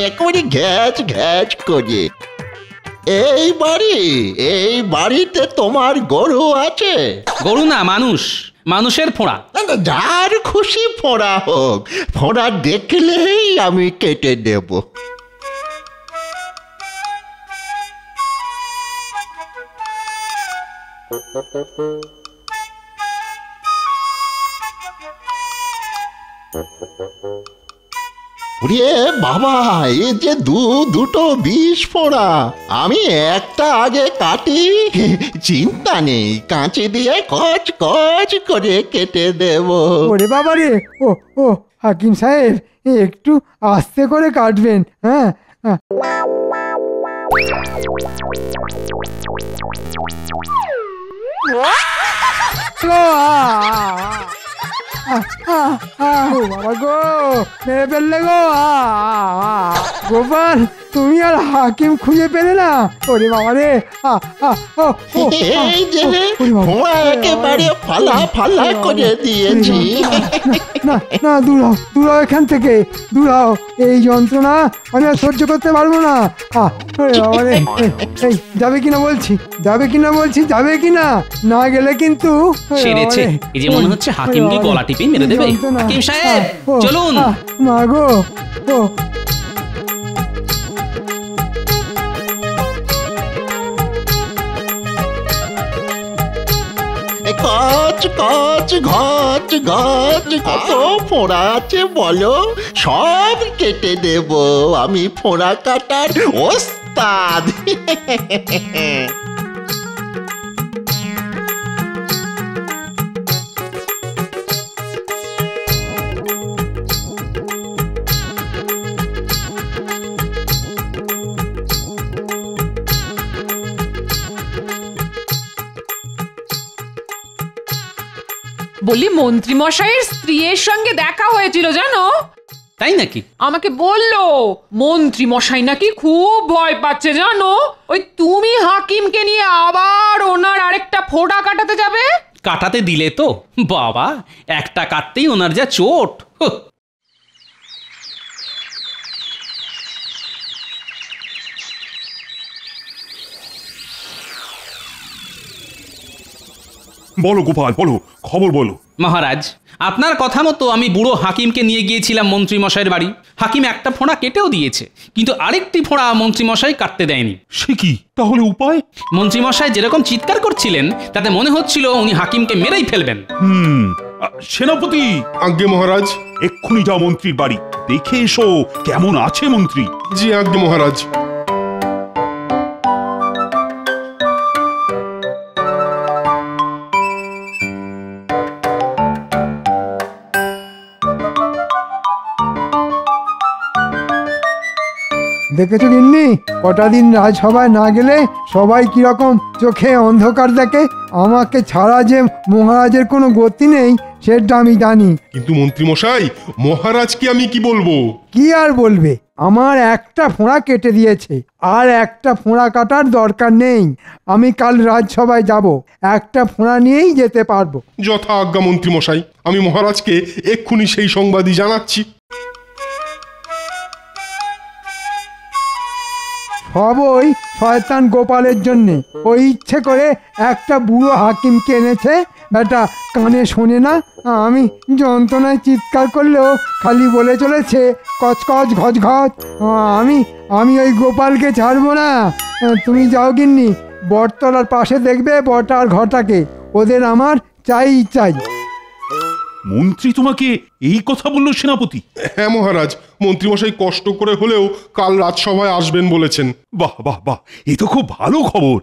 একেবারে ঘ্যাচ ঘ্যাচ করে। এই বাড়িতে তোমার গরু আছে? গরু না, মানুষ, মানুষের ফোঁড়া। যার খুশি ফোঁড়া হোক, ফোঁড়া দেখলেই আমি কেটে দেব। ওরে বাবা, এ যে দুটো বিষ ফোঁড়া। আমি একটা আগে কাটি, চিন্তা নেই, কাঁচি দিয়ে কচ কচ করে কেটে দেব। ওরে বাবা রে, ও হাকিম সাহেব, একটু আস্তে করে কাটবেন। হ্যাঁ, বাবা গো, মেরে ফেললে গো। গোপাল, তুমি আর হাকিম খুঁজে পেলে না? ওরে বাবা রে, এই যে ফোঁড়া একেবারে ফালা ফালা করে দিয়েছি। না না, দূর হও এখান থেকে, দূর হও। এই যন্ত্রণা আমি আর সহ্য করতে পারবো না। এই যাবে কিনা বলছি, যাবে কিনা বলছি, যাবে কিনা? না গেলে কিন্তু সেরেছে। এই যে মনে হচ্ছে হাকিমকে গলা টিপে মেরে দেবে। হাকিম সাহেব, চলুন। মা গো, কচ কচ ঘচ ঘচ কত ফোঁড়া আছে বলো, সব কেটে দেব আমি ফোঁড়া কাটার ওস্তাদ। বলি মন্ত্রী মশাইয়ের স্ত্রীর সঙ্গে দেখা হয়েছিল জানো? তাই নাকি? আমাকে বললো মন্ত্রী মশাই নাকি খুব ভয় পাচ্ছে জানো, ওই তুমি হাকিমকে নিয়ে আবার ওনার আরেকটা ফোঁড়া কাটাতে যাবে। কাটাতে দিলে তো বাবা, একটা কাটতেই ওনার যা চোট। বলো গোপাল, বলো, খবর বলো। মহারাজ, আপনার কথা মতো আমি বুড়ো হাকিমকে নিয়ে গিয়েছিলাম মন্ত্রী মশাইয়ের বাড়ি। হাকিম একটা ফোঁড়া কেটেও দিয়েছে, কিন্তু আরেকটি ফোঁড়া মন্ত্রী মশাই কাটতে দেয়নি। সে কি তাহলে উপায়? মন্ত্রী মশাই যেরকম চিৎকার করছিলেন তাতে মনে হচ্ছিল উনি হাকিমকে মেরেই ফেলবেন। সেনাপতি। আজ্ঞে মহারাজ। এক্ষুনি যাও মন্ত্রীর বাড়ি, দেখে এসো কেমন আছে মন্ত্রী। জি আজ্ঞে মহারাজ। দেখেছো গিন্নি, কটা দিন রাজসভায় না গেলে সবাই কিরকম চোখে অন্ধকার দেখে। আমাকে ছাড়া যে মহারাজের কোনো গতি নেই সেটা আমি জানি। কিন্তু মন্ত্রী মশাই, মহারাজকে আমি কি বলবো? কি আর বলবে, আমার একটা ফোঁড়া কেটে দিয়েছে, আর একটা ফোঁড়া কাটার দরকার নেই। আমি কাল রাজসভায় যাব, একটা ফোঁড়া নিয়েই যেতে পারবো। যথা আজ্ঞা মন্ত্রী মশাই, আমি মহারাজকে এক্ষুনি সেই সংবাদই জানাচ্ছি। সব ওই শয়তান গোপালের জন্যে। ওই ইচ্ছে করে একটা বুড়ো হাকিমকে এনেছে, বেটা কানে শোনে না। আমি যন্ত্রণায় চিৎকার করলেও খালি বলে চলেছে কচকচ ঘচ ঘচ। আমি ওই গোপালকে ছাড়বো না। তুমি যাও গিন্নি, বটতলার পাশে দেখবে বটা আর ঘটাকে, ওদের আমার চাই চাই। মন্ত্রী তোমাকে এই কথা বললো সেনাপতি? হ্যাঁ মহারাজ, মন্ত্রীমশাই কষ্ট করে হলেও কাল রাজসভায় আসবেন বলেছেন। বাহ বাহ বাহ, এ তো খুব ভালো খবর।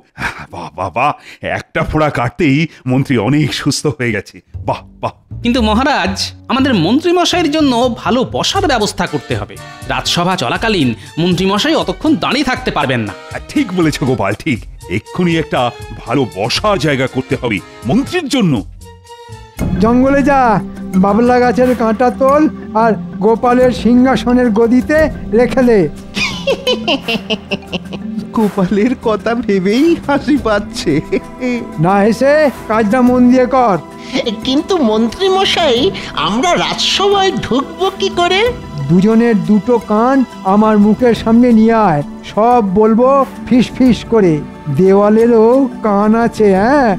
বাহ বাহ বাহ, একটা ফোঁড়া কাটতেই মন্ত্রী অনেক সুস্থ হয়ে গেছে। বাহ বাহ। কিন্তু মহারাজ, আমাদের মন্ত্রী মশাইয়ের জন্য ভালো বসার ব্যবস্থা করতে হবে। রাজসভা চলাকালীন মন্ত্রী মশাই অতক্ষণ দাঁড়িয়ে থাকতে পারবেন না। ঠিক বলেছ গোপাল, ঠিক। এক্ষুনি একটা ভালো বসার জায়গা করতে হবে মন্ত্রীর জন্য। জঙ্গলে যা, বাবলা গাছের কাঁটা তোল আর গোপালের সিংহাসনের গদিতে রেখে দে। গোপালের কথা ভেবেই হাসি পাচ্ছে। না হেসে কাজটা মন দিয়ে কর। কিন্তু মন্ত্রী মশাই, আমরা রাজসভায় ঢুকবো কি করে? দুজনের দুটো কান আমার মুখের সামনে নিয়ে আয়, সব বলবো ফিস ফিস করে। দেওয়ালেরও কান আছে। হ্যাঁ,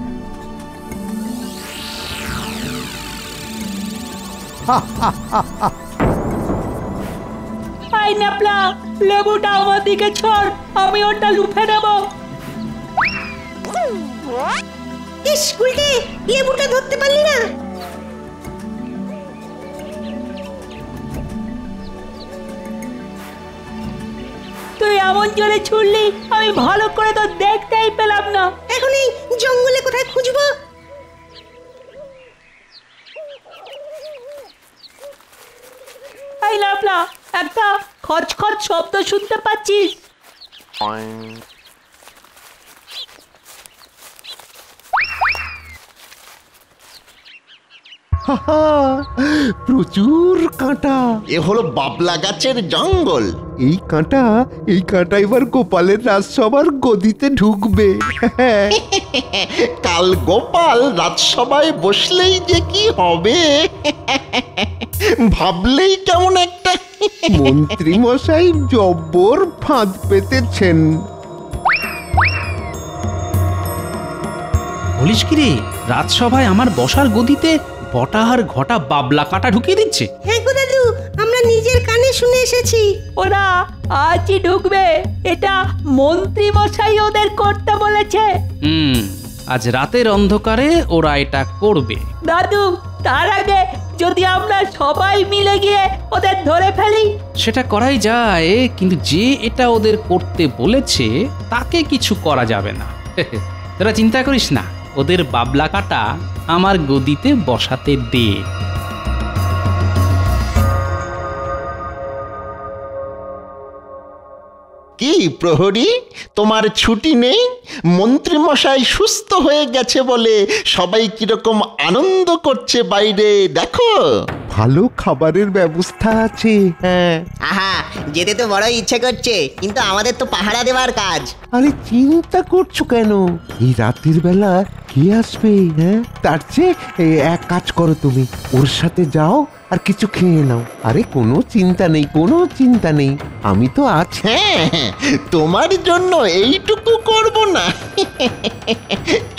আই ন্যাপলা, লেবুটা আমার দিকে ছড়, আমি ওটা লুফে নেব। স্কুলতে লেবুটা ধরতে পারলি না? তুই এমন জোরে ছুড়লি আমি ভালো করে তো দেখতেই পেলাম না। এখন এই জঙ্গলে কোথায় খুঁজবো? এই ন্যাপলা, একটা খচখচ শব্দ শুনতে পাচ্ছিস? প্রচুর কাঁটা। এ হলো বাবলা গাছের জঙ্গল। এই কাঁটা এবার গোপালের রাজসভার গদিতে ঢুকবে। কাল গোপাল রাজসভায় বসলেই যে কি হবে ভাবলেই কেমন একটা। মন্ত্রী মশাই জব্বর ফাঁদ পেতেছেন। বলিস কি রে, রাজসভায় আমার বসার গদিতে বটা আর ঘটা বাবলা কাঁটা ঢুকিয়ে দিচ্ছে? হ্যাঁ গো দাদু, আমরা নিজের কানে শুনে এসেছি। ওরা আজই ঢুকবে, এটা মন্ত্রী মশাই ওদের করতে বলেছে। আজ রাতের অন্ধকারে ওরা এটা করবে। দাদু, তার আগে যদি আমরা সবাই মিলে গিয়ে ওদের ধরে ফেলি। সেটা করাই যায়, কিন্তু যে এটা ওদের করতে বলেছে তাকে কিছু করা যাবে না। তোরা চিন্তা করিস না, ওদের বাবলা কাটা আমার গদিতে বসাতে দে। কি প্রহরী, তোমার ছুটি নেই? মন্ত্রী মশাই সুস্থ হয়ে গেছে বলে সবাই কিরকম আনন্দ করছে বাইরে দেখো। ভালো খাবারের ব্যবস্থা আছে। হ্যাঁ, আহা, যেতে তো বড় ইচ্ছে করছে, কিন্তু আমাদের তো পাহারা দেওয়ার কাজ। আরে চিন্তা করছো কেন? এই রাতের বেলা কে আসবে? হ্যাঁ, তার চেয়ে এক কাজ করো, তুমি ওর সাথে যাও আর কিছু খেয়ে নাও। আরে কোনো চিন্তা নেই, কোনো চিন্তা নেই, আমি তো আছি। হ্যাঁ, তোমার জন্য এইটুকু করব না?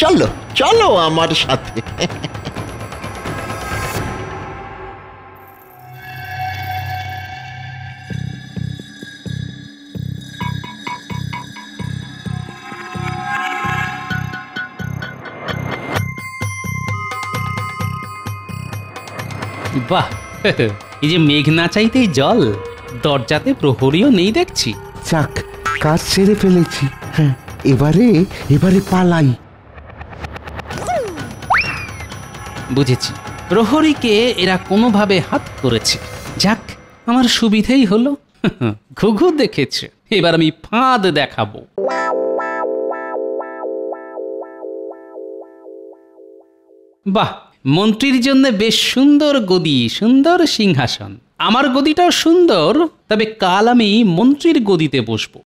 চলো চলো আমার সাথে। বাহ, এই যে মেঘ না চাইতেই জল, দরজাতে প্রহরীও নেই দেখছি। যাক, কাজ সেরে ফেলেছি। হ্যাঁ, এবারে পালাই। বুঝেছি, প্রহরীকে এরা কোনোভাবে হাত করেছে। যাক, আমার সুবিধেই হলো। ঘুঘু দেখেছে, এবার আমি ফাঁদ দেখাবো। বাহ, মন্ত্রীর জন্য বেশ সুন্দর গদি, সুন্দর সিংহাসন। আমার গদিটাও সুন্দর, তবে কাল আমি মন্ত্রীর গদিতে বসবো।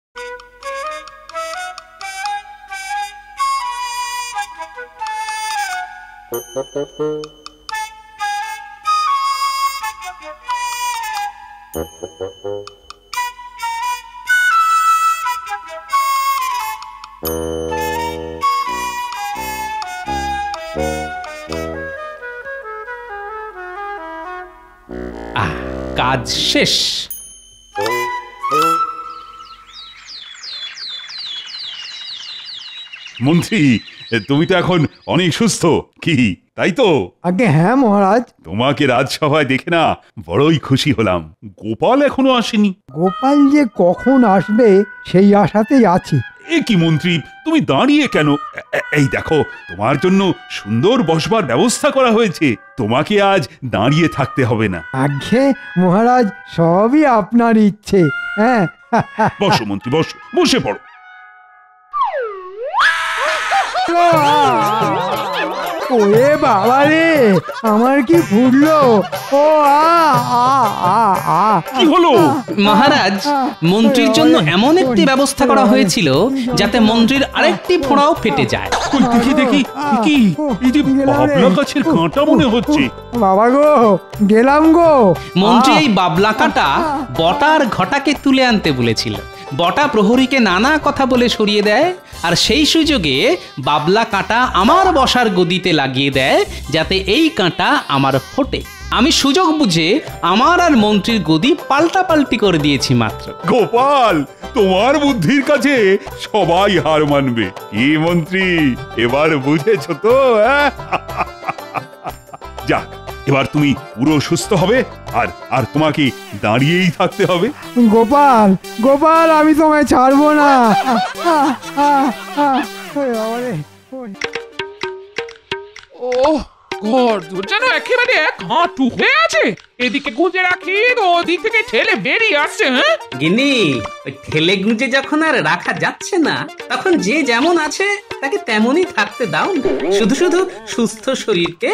কাজ শেষ। মন্ত্রী, তুমি তো এখন অনেক সুস্থ, কি তাই তো? আগে হ্যাঁ মহারাজ। তোমাকে রাজসভায় দেখে না বড়ই খুশি হলাম। গোপাল এখনো আসেনি। গোপাল যে কখন আসবে সেই আশাতেই আছি। এ কি মন্ত্রী, তুমি দাঁড়িয়ে কেন? এই দেখো, তোমার জন্য সুন্দর বসবার ব্যবস্থা করা হয়েছে। তোমাকে আজ দাঁড়িয়ে থাকতে হবে না। আগে মহারাজ, সবই আপনার ইচ্ছে। হ্যাঁ, বসো মন্ত্রী, বসো, বসে পড়ো। ওরে বাবা রে, আমার কি ফুটলো! ও কি হলো? মহারাজ, মন্ত্রীর জন্য এমন একটি ব্যবস্থা করা হয়েছিল যাতে মন্ত্রীর আরেকটি ফোঁড়াও ফেটে যায়। দেখি দেখি, কি এই যে বাবলা গাছের কাঁটা মনে হচ্ছে। বাবা গো, গেলাম গো। মন্ত্রী এই বাবলা কাঁটা বটার ঘটাকে তুলে আনতে বলেছিল। বটা প্রহরীকে নানা কথা বলে সরিয়ে দেয়, আর সেই সুযোগে বাবলা কাঁটা আমার বসার গদিতে লাগিয়ে দেয় যাতে এই কাঁটা আমার ফোটে। আমি সুযোগ বুঝে আমার আর মন্ত্রীর গদি পাল্টাপাল্টি করে দিয়েছি মাত্র। গোপাল, তোমার বুদ্ধির কাছে সবাই হার মানবে। কি মন্ত্রী, এবার বুঝেছ তো? যাক, এবার তুমি পুরো সুস্থ হবে, আর তোমাকে দাঁড়িয়েই থাকতে হবে। গোপাল, গোপাল, আমি তোমায় ছাড়বো না। ও ঘর যেন একেবারে এক হাঁটু হয়ে আছে। এদিকে গুঁজে রাখি তো ওদিক থেকে ঠেলে বেরিয়ে আসছে। হ্যাঁ গিন্নি, ওই ঠেলে গুঁজে যখন আর রাখা যাচ্ছে না, তখন যে যেমন আছে তাকে তেমনই থাকতে দাও। শুধু শুধু সুস্থ শরীরকে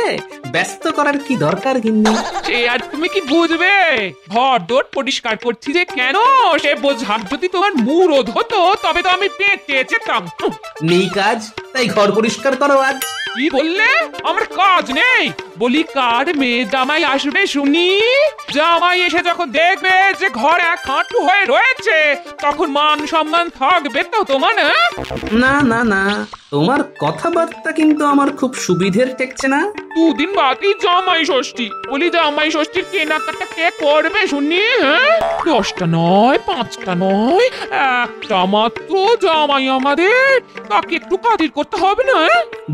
ব্যস্ত করার কি দরকার গিন্নি? সে আর তুমি কি বুঝবে? ঘর দোর পরিষ্কার করছি যে কেন, সে বোঝার যদি তোমার মুরদ হতো তবে তো আমি পেটে যেতাম। নেই কাজ, তাই ঘর পরিষ্কার করো আজ। কি বললে? আমার কাজ নেই? বলি কার মেয়ে জামাই আসবে শুনি? শুনি জামাই এসে যখন দেখবে যে ঘর এক হাঁটু হয়ে রয়েছে তখন মান সম্মান থাকবে তো তোমার? না না না, তোমার কথাবার্তা কিন্তু আমার খুব সুবিধের ঠেকছে না। দুদিন বাদই জামাই ষষ্ঠী, বলি জামাই ষষ্ঠীর কেনাকাটা কে করবে শুনি? 10টা নয়, 5টা নয়, একটা মাত্র জামাই আমাদের, তাকে একটু খাতির করতে হবে না?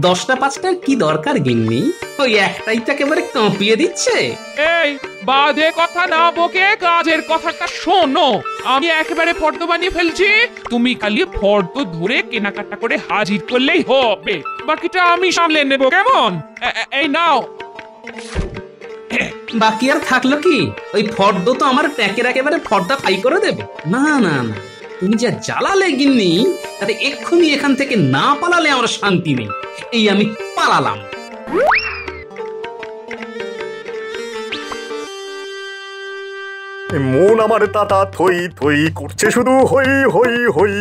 10টা 5টার কি দরকার গিন্নি? ওই একটাই তো একেবারে কাঁপিয়ে দিচ্ছে। এই বাদে কথা না বকে কাজের কথাটা শোনো। আমি একেবারে ফর্দ বানিয়ে ফেলছি, তুমি খালি ফর্দ ধরে কেনাকাটা করে হাজির করলেই হবে, বাকিটা আমি সামলে নেব, কেমন? এই নাও। বাকি আর থাকলো কি? ওই ফর্দ তো আমার ট্যাকের একেবারে ফর্দা ফাই করে দেবে। না না না, তুমি যা জ্বালালে গিন্নি, তাতে এক্ষুনি এখান থেকে না পালালে আমার শান্তি নেই। এই আমি পালালাম। মন আমার তাতা থই থই করছে, শুধু হই হই হই,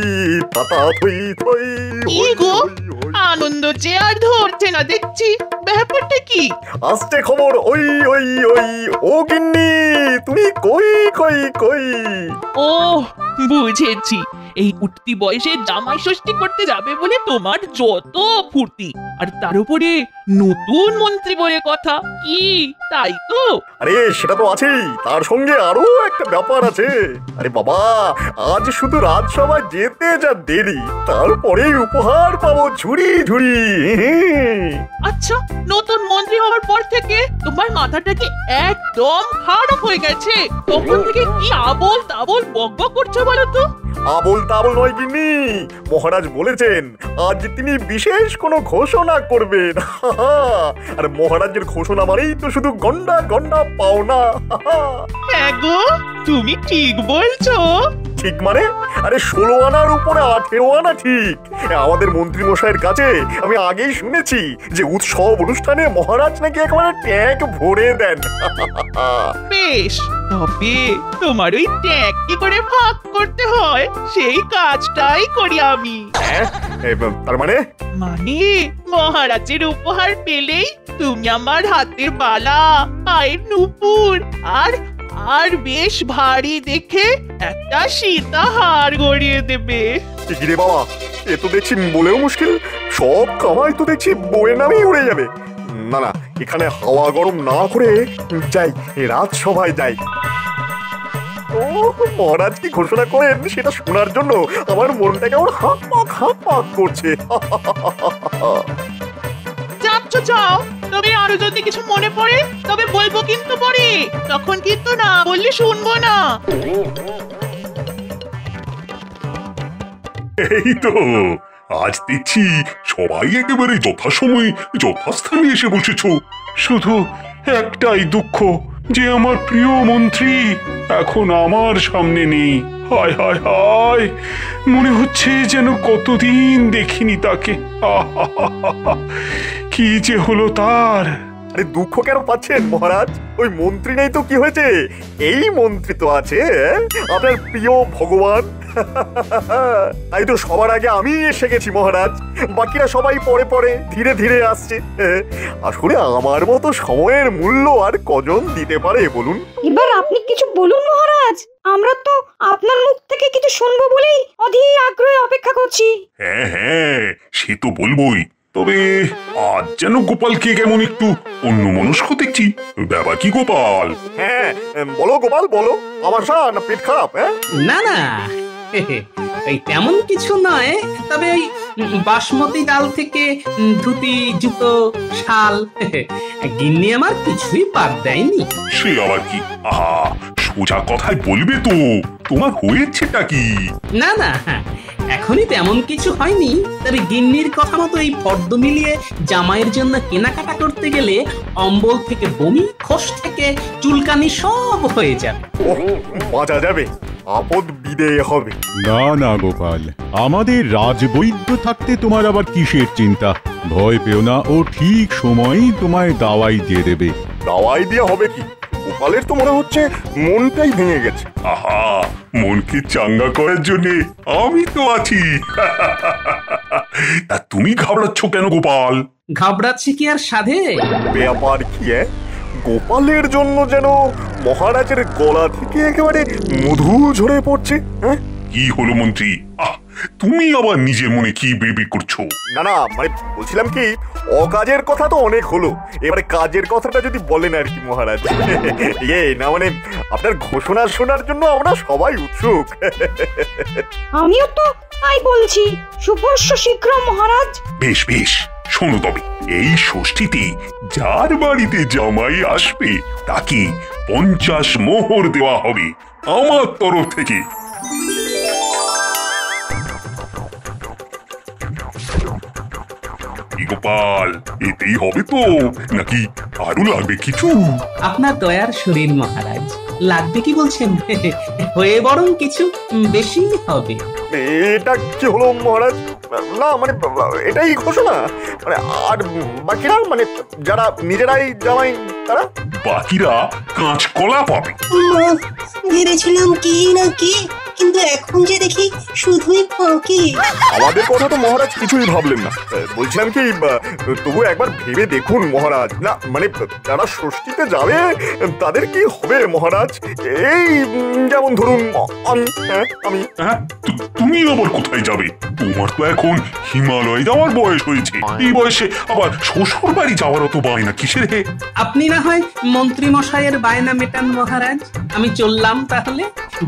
তাতা থই থই। কি গো, আনন্দ যে আর ধরছে না দেখছি, ব্যাপারটা কি? আসছে খবর ওই ওই ওই। ও গিন্নি, তুমি কই কই কই? ও বুঝেছি, এই উঠতি বয়সে জামাই ষষ্ঠী করতে যাবে বলে তোমার যত ফুর্তি, আর তার উপরে নতুন মন্ত্রী বলে কথা, কি তাই তো? আরে সেটা তো আছেই, তার সঙ্গে আরো একটা ব্যাপার আছে। আরে বাবা, আজ শুধু রাজসভায় যেতে যা দেরি, তারপরেই উপহার পাবো ঝুড়ি ঝুড়ি। আচ্ছা, নতুন মন্ত্রী হওয়ার পর থেকে তোমার মাথাটা কি একদম খারাপ হয়ে গেছে? তখন থেকে কি আবোল তাবোল বকবক করছো বলো তো? আবোল তাবোল নয় গিন্নি, মহারাজ বলেছেন আজ তিনি বিশেষ কোনো ঘোষণা করবেন। আর মহারাজের ঘোষণা মানেই তো শুধু গন্ডা গন্ডা পাওনা। হ্যাঁ গো, তুমি ঠিক বলছো। ঠিক মানে? আরে 16 আনার উপরে 18 আনা ঠিক। আমাদের মন্ত্রী মশাইয়ের কাছে আমি আগেই শুনেছি যে উৎসব অনুষ্ঠানে মহারাজ নাকি একেবারে ট্যাঙ্ক ভরে দেন। বেশ, তবে তোমার ওই ট্যাঙ্ক কি করে ভাগ করতে হয় সেই কাজটাই করি আমি। তার মানে? মানে মহারাজের উপহার পেলেই তুমি আমার হাতের বালা, পায়ের নুপুর আর বেশ ভারী দেখে একটা সীতাহার গড়িয়ে দেবে। রে বাবা, এ তো দেখছি বলেও মুশকিল, সব কামাই তো দেখছি বউয়ের নামেই উড়ে যাবে। না না, এখানে হাওয়া গরম না করে যাই, রাজসভায় যাই। ও মহারাজ কি ঘোষণা করেন সেটা শোনার জন্য আমার মনটা কেমন হাঁক পাক করছে। যাচ্ছ যাও, তবে আরো যদি কিছু মনে পড়ে তবে বলবো কিন্তু পরে, তখন কিন্তু না বললে শুনবো না। এই তো আজ দেখছি সবাই একেবারে যথাসময়ে যথাস্থানে এসে বসেছো। শুধু একটাই দুঃখ যে আমার প্রিয় মন্ত্রী এখন আমার সামনে নেই। হায় হায় হায়, মনে হচ্ছে যেন কতদিন দেখিনি তাকে। কি যে হলো তার। আরে দুঃখ কেন পাচ্ছেন মহারাজ? ওই মন্ত্রী নেই তো কি হয়েছে, এই মন্ত্রী তো আছে আপনার প্রিয় ভগবান। তাই তো সবার আগে আমি এসে গেছি মহারাজ, বাকিরা সবাই পরে পরে ধীরে ধীরে আসছে। আসলে আমার মতো সময়ের মূল্য আর কজন দিতে পারে বলুন? এবার আপনি কিছু বলুন মহারাজ, আমরা তো আপনার মুখ থেকে কিছু শুনবো বলেই অধীর আগ্রহে অপেক্ষা করছি। হ্যাঁ হ্যাঁ, সে তো বলবোই, তবে আজ যেন গোপালকে কেমন একটু অন্যমনস্ক দেখছি। ব্যাপার কি গোপাল? হ্যাঁ বলো গোপাল বলো, আমার না পেট খারাপ? না না, এই তেমন কিছু নয়, তবে ওই বাসমতি ডাল থেকে ধুতি, জুতো, শাল, গিন্নি আমার কিছুই বাদ দেয়নি। সে আবার কি? আহা, সোজা কথায় বলবে তো, তোমার হয়েছেটা কি? না না, এখনই তেমন কিছু হয়নি, তবে গিন্নির কথা মতো এই ফর্দ মিলিয়ে জামাইয়ের জন্য কেনাকাটা করতে গেলে অম্বল থেকে বমি, খোস থেকে চুলকানি সব হয়ে যাবে। বাঁচা যাবে, আপদ বিদেয় হবে। না না গোপাল, আমাদের রাজবৈদ্য থাকতে তোমার আবার কিসের চিন্তা? ভয় পেও না, ও ঠিক সময়ই তোমায় দাওয়াই দিয়ে দেবে। দাওয়াই দিয়ে হবে কি? গোপালের তো মনে হচ্ছে মনটাই ভেঙে গেছে। আহা, মনকে চাঙ্গা করার জন্য আমি তো আছি। তা তুমি ঘাবড়াচ্ছ কেন গোপাল? ঘাবড়াচ্ছি কি আর সাধে? ব্যাপার কি? গোপালের জন্য যেন মহারাজের গলা থেকে একেবারে মধু ঝরে পড়ছে। হ্যাঁ, কি হলো মন্ত্রী? তুমি আবার নিজের মনে কি বিড়বিড় করছো? না না, মানে বলছিলাম কি, অকাজের কথা তো অনেক হলো, এবারে কাজের কথাটা যদি বলেন আর কি মহারাজ। না মানে আপনার ঘোষণা শোনার জন্য আমরা সবাই উৎসুক। আমিও তো তাই বলছি, শুভস্য শীঘ্র মহারাজ। বেশ বেশ, শোনো তবে, এই ষষ্ঠীতে যার বাড়িতে জামাই আসবে তাকে 50 মোহর দেওয়া হবে আমার তরফ থেকে। গোপাল, এতেই হবে তো নাকি আরো লাগবে কিছু? আপনার দয়ার শরীর মহারাজ, লাগবে কি বলছেন? হয়ে বরং কিছু বেশি হবে। এটা কি হলো মহারাজ? না মানে এটাই ঘোষণা, মানে আর বাকিরা, মানে যারা নিজেরাই জামাই তারা? বাকিরা কাঁচকলা পাবে। ভেবেছিলাম কি না কি, কিন্তু এখন যে দেখি শুধুই ফাঁকি। আমাদের কথা তো মহারাজ কিছুই ভাবলেন না। বলছিলাম কি, তবু একবার ভেবে দেখুন মহারাজ। না মানে যারা ষষ্ঠীতে যাবে তাদের কি হবে মহারাজ? এই যেমন ধরুন আমি। তুমি আবার কোথায় যাবে? তোমার তো এখন হিমালয় যাওয়ার বয়স হয়েছে। এই বয়সে আবার শ্বশুর বাড়ি যাওয়ারও তো বায়না কিসের? হে, আপনি না হয় মন্ত্রী মশাইয়ের বায়না মেটান মহারাজ, আমি চললাম তাহলে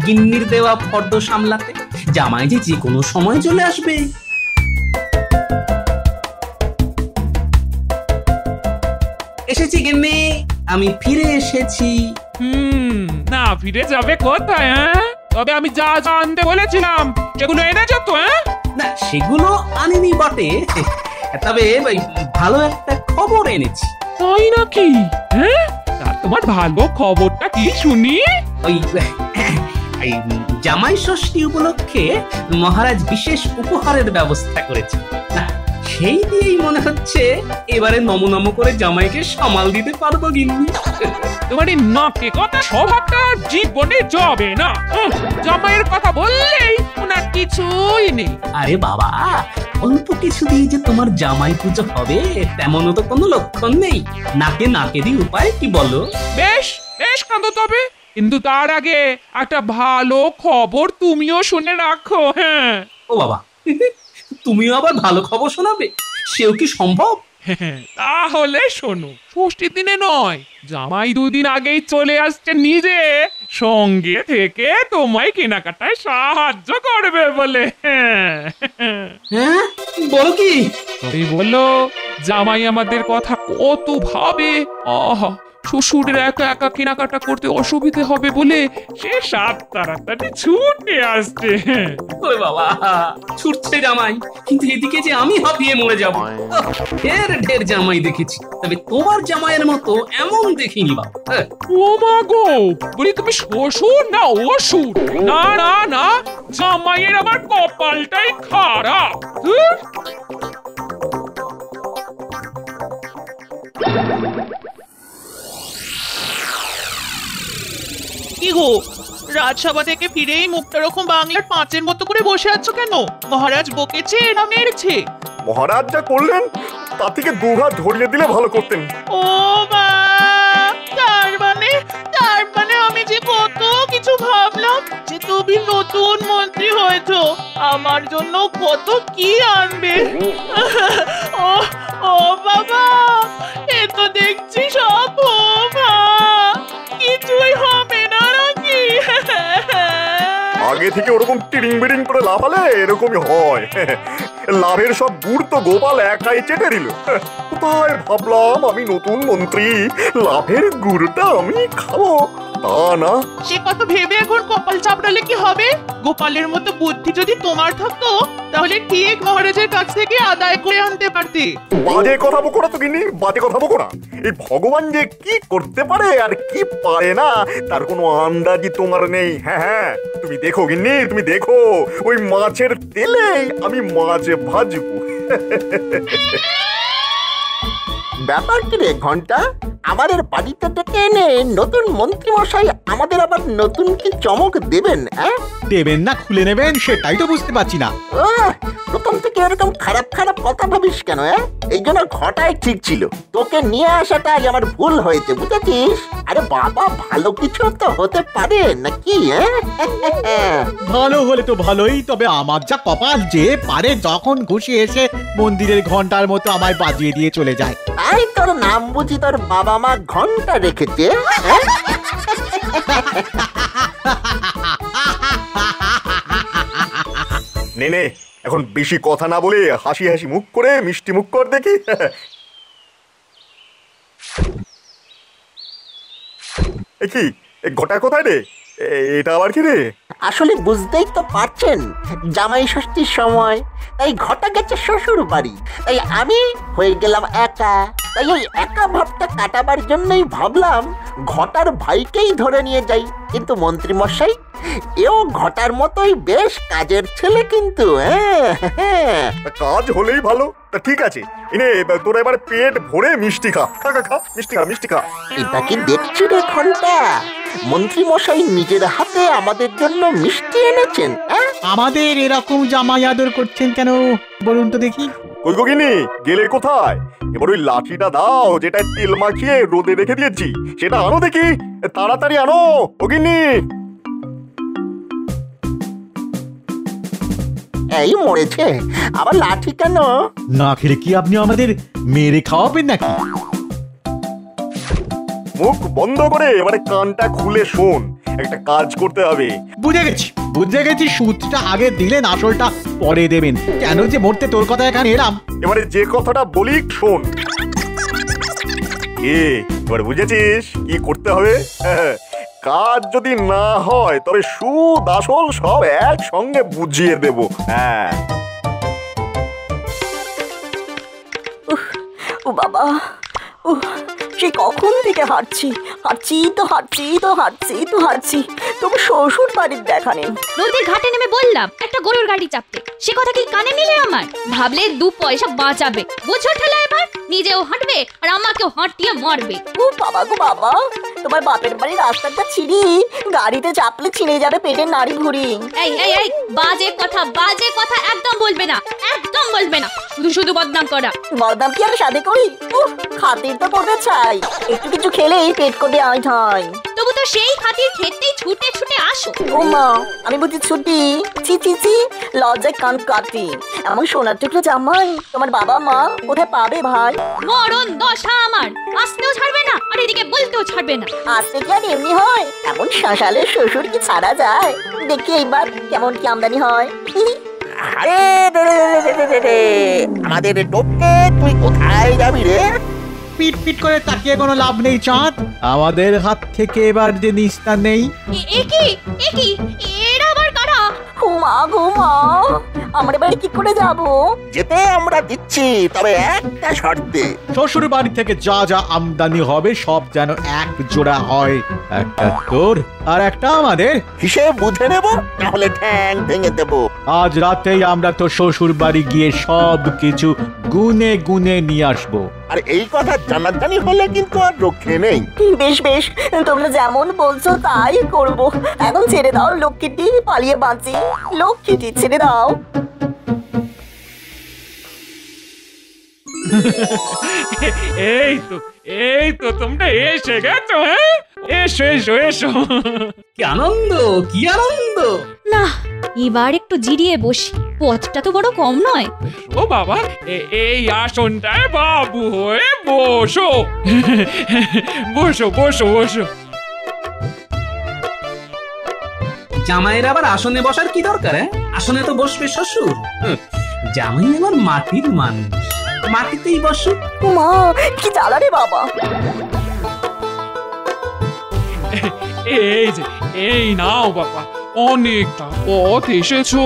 গিন্নির দেওয়া ফর্দ সামলাতে। জামাই যে কোনো সময় চলে আসবে। এসেছি গিন্নি, আমি ফিরে এসেছি। না ফিরে যাবে কোথায়? তবে আমি যা আনতে বলেছিলাম সেগুলো এনেছো তো? না সেগুলো আনিনি বটে, তবে ভালো একটা খবর এনেছি। তাই নাকি? হ্যাঁ, তোমার ভালো খবরটা কি শুনি? ওই জামাই ষষ্ঠী উপলক্ষে মহারাজ বিশেষ উপহারের ব্যবস্থা করেছে। সেই দিয়েই মনে হচ্ছে এবারে নম করে জামাইকে সামাল দিতে পারবো গিন্নি। তোমার এই নাকে কথা স্বভাবটা জীবনে যাবে না। জামাইয়ের কথা বললেই ওনার কিছুই নেই। আরে বাবা, অল্প কিছু দিয়ে যে তোমার জামাই পুজো হবে তেমনও তো কোনো লক্ষণ নেই। নাকেরই উপায় কি বলো? বেশ বেশ কাঁদো তবে, কিন্তু তার আগে একটা ভালো খবর তুমিও শুনে রাখো। হ্যাঁ। ও বাবা, তুমিও আবার ভালো খবর শোনাবে? সেও কি সম্ভব? তাহলে শোনো, ষষ্ঠীর দিনে নয়, জামাই 2 দিন আগেই চলে আসছে নিজে, সঙ্গে থেকে তোমায় কেনাকাটায় সাহায্য করবে বলে। হ্যাঁ, বলো কি? এই বললো জামাই আমাদের কথা কত ভাবে। শ্বশুরের একা একা কেনাকাটা করতে অসুবিধে হবে বলে সে 7 তাড়াতাড়ি ছুটে আসছে। ওরে বাবা, ছুটছে জামাই, কিন্তু এদিকে যে আমি হাঁপিয়ে মরে যাব। ঢের জামাই দেখেছি, তবে তোমার জামাইয়ের মতো এমন দেখিনি বাবা। ও মা গো, বলি তুমি শ্বশুর না অসুর? না না না, জামাইয়ের আবার কপালটাই খারাপ। কি গো, রাজসভা থেকে ফিরেই মুখটা রকম বাংলার 5-এর মতো করে বসে আছো কেন? মহারাজ বকেছে না মেরেছে? মহারাজ যা করলেন তা থেকে 2 হাত ধরিয়ে দিলে ভালো করতেন। ও মা, তার মানে আমি যে কত কিছু ভাবলাম যে তুমি নতুন মন্ত্রী হয়েছো, আমার জন্য কত কি আনবে। ও বাবা, এ তো দেখছি সব কিছুই হবে না নাকি? আগে থেকে ওরকম টিরিং বিরিং করে লাফালে এরকমই হয়। লাভের সব গুড় তো গোপাল একাই চেটে দিল। কোথায় ভাবলাম আমি নতুন মন্ত্রী, লাভের গুড়টা আমি খাবো, তা না। সে কথা ভেবে এখন কপাল চাপড়ালে কি হবে? গোপালের মতো বুদ্ধি যদি তোমার থাকতো তাহলে ঠিক মহারাজের কাছ থেকে আদায় করে আনতে পারতে। বাজে কথা বকো না তো গিন্নি, বাজে কথা বকো না। এই ভগবান যে কি করতে পারে আর কি পারে না তার কোনো আন্দাজই তোমার নেই। হ্যাঁ, তুমি দেখো গিন্নি, তুমি দেখো, ওই মাছের তেলেই আমি মাছ ভাজবো। ব্যাপার কি রে ঘন্টা, আমাদের বাড়িতে ডেকে এনে নতুন মন্ত্রী মশাই আমাদের আবার নতুন কি চমক দেবেন? দেবেন না খুলে নেবেন সেটাই তো বুঝতে পারছি না। প্রথম থেকে এরকম খারাপ খারাপ কথা ভাবিস কেন? এই জন্য ঘটাই ঠিক ছিল, তোকে নিয়ে আসাটাই আমার ভুল হয়েছে, বুঝেছিস? আরে বাবা, ভালো কিছু তো হতে পারে নাকি? ভালো হলে তো ভালোই, তবে আমার যা কপাল যে পারে যখন খুশি এসে মন্দিরের ঘন্টার মতো আমায় বাজিয়ে দিয়ে চলে যায়। তাই তোর নাম বুঝি তোর বাবা মা ঘন্টা রেখেছে? নে নে, এখন বেশি কথা না বলে হাসি হাসি মুখ করে মিষ্টি মুখ কর দেখি। কি ঘটা কোথায় রে? এটা আবার কি রে? আসলে বুঝতেই তো পারছেন, জামাই ষষ্ঠীর সময়, তাই ঘটা গেছে শ্বশুর বাড়ি, তাই আমি হয়ে গেলাম একা। তাই ওই একা ভাবটা কাটাবার জন্যই ভাবলাম ঘটার ভাইকেই ধরে নিয়ে যাই। কিন্তু মন্ত্রী মশাই, এও ঘটার মতোই বেশ কাজের ছেলে কিন্তু। কাজ হলেই ভালো। তা ঠিক আছে, এনে তোরা এবার পেট ভরে মিষ্টি খা। খা খা খা, মিষ্টি খা, মিষ্টি খা। এটা কি দেখছি রে ঘন্টা? মন্ত্রী মশাই নিজের হাতে আমাদের জন্য মিষ্টি এনেছেন। আমাদের এরকম জামাই আদর করছেন কেন বলুন তো দেখি? কই গিনি, গেলে কোথায়? এবার ওই লাঠিটা দাও যেটা তেল মাখিয়ে রোদে রেখে দিয়েছি, সেটা আনো দেখি, তাড়াতাড়ি আনো গিনি। এই মরেছে, আবার লাঠি কেন? না খেলে কি আপনি আমাদের মেরে খাওয়াবেন নাকি? মুখ বন্ধ করে এবারে কানটা খুলে শোন, একটা কাজ করতে হবে। বুঝে গেছি, সুদটা আগে দিলেন, আসলটা পরে দেবেন। কেন যে মরতে তোর কথা এখানে এলাম। এবারে যে কথাটা বলি শোন। এবার বুঝেছিস কি করতে হবে? কাজ যদি না হয় তবে সুদ আসল সব একসঙ্গে বুঝিয়ে দেব। হ্যাঁ। ও বাবা, সে কখন থেকে হাঁটছি তবু শ্বশুর বাড়ির দেখা নেই। নদীর ঘাটে নেমে বললাম একটা গরুর গাড়ি চাপতে, সে কথা কি কানে নিলে আমার? ভাবলে 2 পয়সা বাঁচাবে, বোঝো ঠেলা এবার নিজেও হাঁটবে আর আমাকেও হাঁটিয়ে মারবে। ও বাবা গো বাবা, তোমার বাপের বাড়ির রাস্তাটা ছিঁড়ি, গাড়িতে চাপলে ছিঁড়ে যাবে পেটের নাড়ি ভুঁড়ি। এই এই এই, বাজে কথা একদম বলবে না, একদম বলবে না, শুধু বদনাম করা। বদনাম কি আমি সাথে করি? খাতির তো করতে চাই, একটু কিছু খেলেই পেট করে আইট হয়। তবু তো সেই খাতির খেতেই ছুটে ছুটে আসো। ও মা, আমি বুঝি ছুটি? ছি লজ্জায় কান কাটি। এমন সোনার টুকরো জামাই তোমার বাবা মা কোথায় পাবে ভাই? মরণ দশা আমার, আসতেও ছাড়বে না আর এদিকে বলতেও ছাড়বে না। আসতে কি আর এমনি হয়? এমন শাসালে শ্বশুর কি ছাড়া যায়? দেখি এইবার কেমন কি আমদানি হয়। আমাদের টোপকে তুই কোথায় যাবি রে? পিট করে তাকিয়ে কোনো লাভ নেই চাঁদ, আমাদের হাত থেকে এবার যে নিস্তার নেই। একি এরা আবার কারা? ঘুমা আমরা বাড়ি কি করে যাব? যেতে আমরা দিচ্ছি, তবে একটা শর্তে। শ্বশুর বাড়ি থেকে যা যা আমদানি হবে সব যেন এক জোড়া হয়, একটা তোর আর একটা আমাদের। হিসেব বুঝে নেব, তাহলে ঠ্যাং ভেঙে দেব। আজ রাতেই আমরা তো শ্বশুর বাড়ি গিয়ে সব কিছু গুনে গুনে নিয়ে আসবো। আর এই কথা জানাজানি হলে কিন্তু আর রক্ষে নেই। বেশ তোমরা যেমন বলছো তাই করব। এখন ছেড়ে দাও লক্ষ্মীটি, পালিয়ে বাঁচি। লক্ষ্মীটি ছেড়ে দাও। এই তো তোমরা এসে গেছো। এসো। কি আনন্দ, কি আনন্দ! না, এবার একটু জিরিয়ে বসি, পথটা তো বড় কম নয়। ও বাবা, এই আসনটায় বাবু হয়ে বসো। বসো। জামাইয়ের আবার আসনে বসার কি দরকার? আসনে তো বসবে শ্বশুর। জামাই আমার মাটির মানুষ, মাটিতেই বসুক। মা, কি জ্বালা রে বাবা। এই নাও বাবা, অনেকটা পথ এসেছো,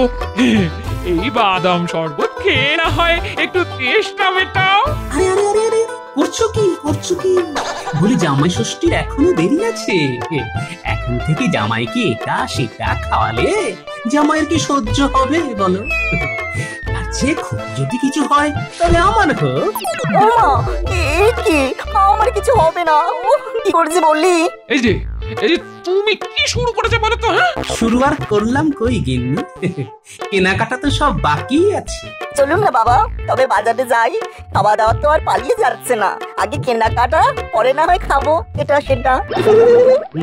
এই বাদাম শরবত খেয়ে না হয় একটু তেষ্টা মেটাও। আরে করছো কি? বলি জামাই ষষ্ঠীর এখনো দেরি আছে। এখন থেকে জামাইকে এটা সেটা খাওয়ালে জামাইয়ের কি সহ্য হবে বলো? আর যে খুব যদি কিছু হয় তাহলে আমার হোক। আমার কিছু হবে না। কি করেছি বললি? এই যে এই তুমি কি শুরু করেছো বলো তো? হ্যাঁ, শুরু আর করলাম কই গিন্নি, কেনাকাটা তো সব বাকি আছে। চলুন না বাবা, তবে বাজারে যাই। খাওয়া দাওয়া তো আর পালিয়ে যাচ্ছে না। আগে কেনাকাটা, পরে না হয় খাবো এটা সেটা।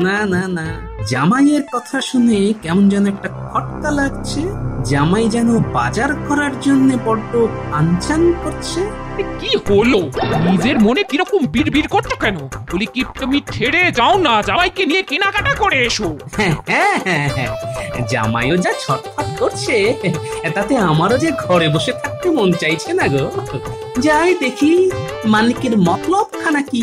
না না না, জামাইয়ের কথা শুনে কেমন যেন একটা খটকা লাগছে। জামাই যেন বাজার করার জন্য বড্ড আনচান করছে। কি হলো? নিজের মনে কিরকম বিড়বিড় করছো কেন? বলি কি তুমি ছেড়ে যাও না, জামাইকে নিয়ে কেনাকাটা করে এসো। হ্যাঁ হ্যাঁ হ্যাঁ, জামাইও যা ছটফট করছে তাতে আমারও যে ঘরে বসে থাকতে মন চাইছে না গো। যাই দেখি মালিকের মতলব খানা কি।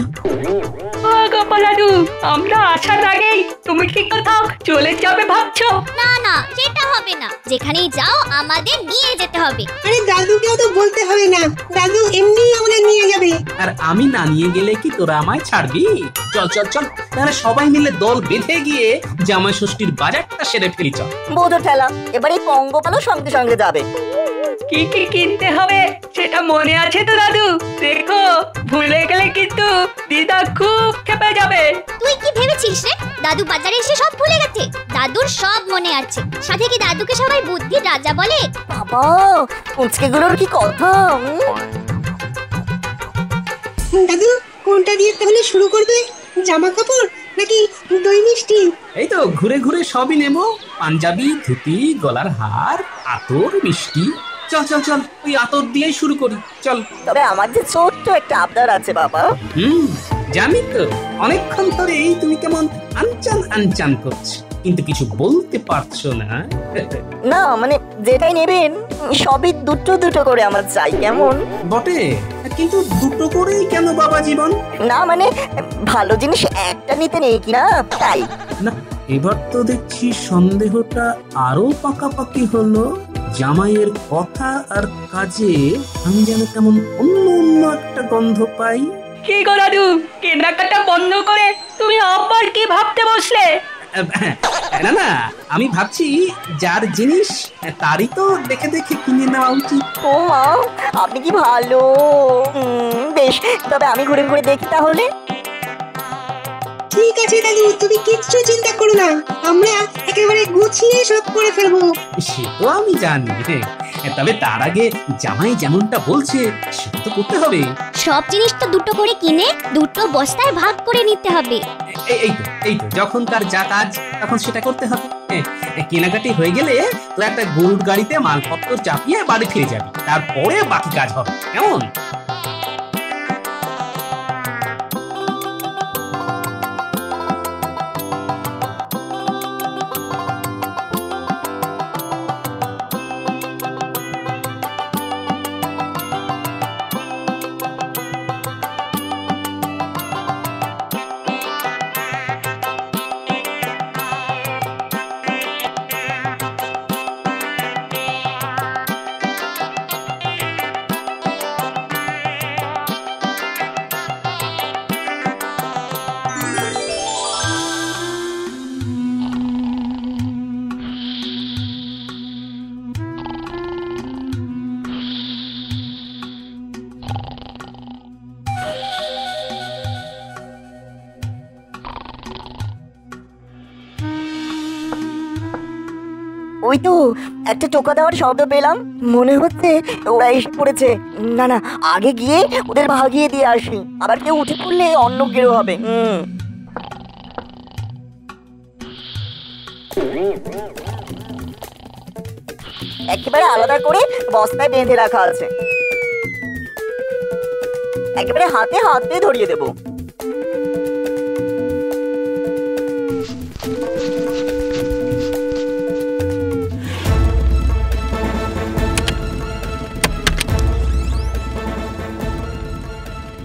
গোপাল দাদু, আমরা আসার আগেই তুমি কি কোথাও চলে যাবে ভাবছো? না না, সেটা হবে না। যেখানেই যাও আমাদের নিয়ে যেতে হবে। আরে দাদুকেও তো বলতে হবে না, দাদু এমনি আমাদের নিয়ে যাবে। আর আমি না নিয়ে গেলে কি তোরা আমায় ছাড়বি? চল চল চল, তাহলে সবাই মিলে দল বেঁধে গিয়ে জামাই ষষ্ঠীর বাজারটা সেরে ফেলি। চল। বোঝো ঠেলা, এবারে পঙ্গপালও সঙ্গে সঙ্গে যাবে। কি কি কিনতে হবে সেটা মনে আছে তো দাদু? দেখো ভুলে গেলে কিন্তু দিদা খুব খেপে যাবে। তুই কি ভেবেছিস রে? দাদু বাজারে এসে সব ভুলে গেছে? দাদুর সব মনে আছে। সাথে কি দাদুকে সবাই বুদ্ধির রাজা বলে? বাবা, পুচকেগুলোর কি কথা! দাদু কোনটা দিয়ে তাহলে শুরু করবে? জামা কাপড় নাকি দই মিষ্টি? এই তো ঘুরে ঘুরে সবই নেব। পাঞ্জাবি, ধুতি, গলার হার, আতর, মিষ্টি। চল চল চল, ওই আতর দিয়েই শুরু করি। চল। তবে আমার যে ছোট্ট একটা আবদার আছে বাবা। জানি তো, অনেকক্ষণ ধরেই তুমি কেমন আনচান আনচান করছো, কিন্তু কিছু বলতে পারছো না। না মানে যেটাই নেবেন সবই দুটো দুটো করে আমার চাই, কেমন? বটে, কিন্তু দুটো করেই কেন বাবা জীবন? না মানে ভালো জিনিস একটা নিতে নেই কি না, তাই। না, এবার তো দেখছি সন্দেহটা আরো পাকাপাকি হলো। জামাইয়ের কথা আর কাজে আমি যেন কেমন অন্য অন্য একটা গন্ধ পাই। কি গো দাদু, কেনাকাটা বন্ধ করে তুমি আবার কি ভাবতে বসলে? না না, আমি ভাবছি যার জিনিস তারই তো দেখে দেখে কিনে নেওয়া উচিত। ও মা, আপনি কি ভালো! বেশ, তবে আমি ঘুরে ঘুরে দেখি তাহলে। ঠিক আছে দাদু, তুমি কিচ্ছু চিন্তা করো না, আমরা একেবারে গুছিয়ে সব করে ফেলবো। সে তো আমি জানি, তবে তার আগে জামাই যেমনটা বলছে সেটা তো করতে হবে। সব জিনিস তো দুটো করে কিনে দুটো বস্তায় ভাগ করে নিতে হবে। এই তো যখন তার যা কাজ তখন সেটা করতে হবে। কেনাকাটি হয়ে গেলে তো একটা গরুর গাড়িতে মালপত্র চাপিয়ে বাড়ি ফিরে যাবি, তারপরে বাকি কাজ হবে, কেমন? ওই তো একটা টোকা দেওয়ার শব্দ পেলাম, মনে হচ্ছে ওরা এসে পড়েছে। না না, আগে গিয়ে ওদের ভাগিয়ে দিয়ে আসি, আবার কেউ উঠে পড়লে অন্য কেউ হবে। একেবারে আলাদা করে বস্তায় বেঁধে রাখা আছে, একেবারে হাতে হাতে ধরিয়ে দেবো।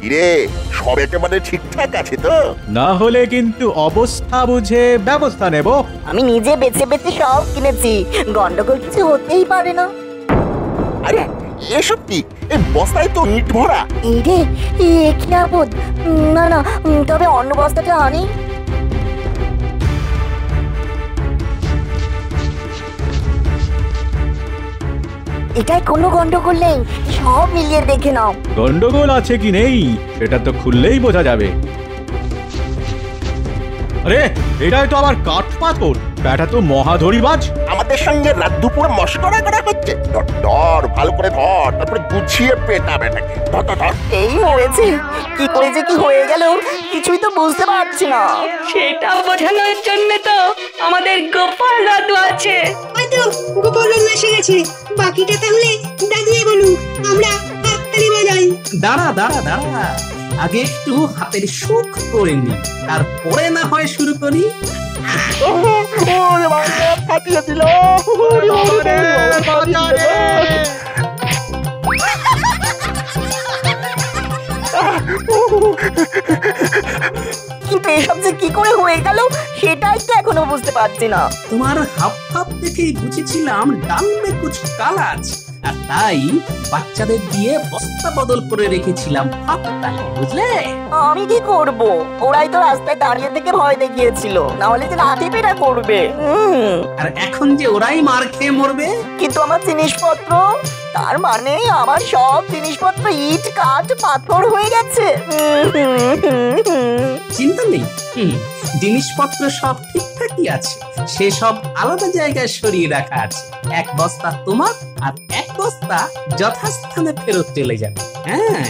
কিরে, সব একেবারে ঠিকঠাক আছে তো? না হলে কিন্তু অবস্থা বুঝে ব্যবস্থা নেব। আমি নিজে বেছে বেছে সব কিনেছি, গন্ডগোল কিছু হতেই পারে না। আরে এসব কি? এই বস্তায় তো ইট ভরা। এই রে, কি আপদ! না না, তবে অন্য বস্তাটা আনি। এটাই কোনো গন্ডগোল নেই, সব মিলিয়ে দেখে নাও। গন্ডগোল আছে কি নেই সেটা তো খুললেই বোঝা যাবে। আরে এটাই তো আবার কাঠ পাথর, ব্যাটা তো মহাধরিবাজ। আমাদের সঙ্গে রাত দুপুর মস্করা করা হচ্ছে। ধর ধর, ভালো করে ধর, তারপরে গুছিয়ে পেটা বেটাকে। ধর ধর ধর। এই মরেছে, কি করে যে কি হয়ে গেল কিছুই তো বুঝতে পারছি না। সেটা বোঝানোর জন্য তো আমাদের গোপাল দাদু আছে। হয়তো গোপাল দাদু এসে গেছে, বাকিটা তাহলে দাদু বলুক, আমরা হাততালি বাজাই। দাঁড়া দাঁড়া দাঁড়া, আগে একটু হাতের সুখ করে নি, তারপরে না হয় শুরু করি। ফাটিয়ে দিল। কিন্তু এসব যে কি করে হয়ে গেল সেটাই তো এখনো বুঝতে পারছি না। তোমার হাব ভাব দেখেই বুঝেছিলাম ডাল মে কুছ কালা আছে, আর তাই বাচ্চাদের দিয়ে বস্তা বদল করে রেখেছিলাম হাততালি, বুঝলে? আমি কি করব? ওরাই তো রাস্তায় দাঁড়িয়ে থেকে ভয় দেখিয়েছিল, না হলে যে লাঠি পেটা করবে। আর এখন যে ওরাই মার খেয়ে মরবে। কিন্তু আমার জিনিসপত্র, তার মানে আমার সব জিনিসপত্র ইট কাঠ পাথর হয়ে গেছে। চিন্তা নেই, জিনিসপত্র সব ঠিকঠাকই আছে, সে সব আলাদা জায়গায় সরিয়ে রাখা আছে। এক বস্তা তোমার আর এক বস্তা যথাস্থানে ফেরত চলে যাবে। হ্যাঁ,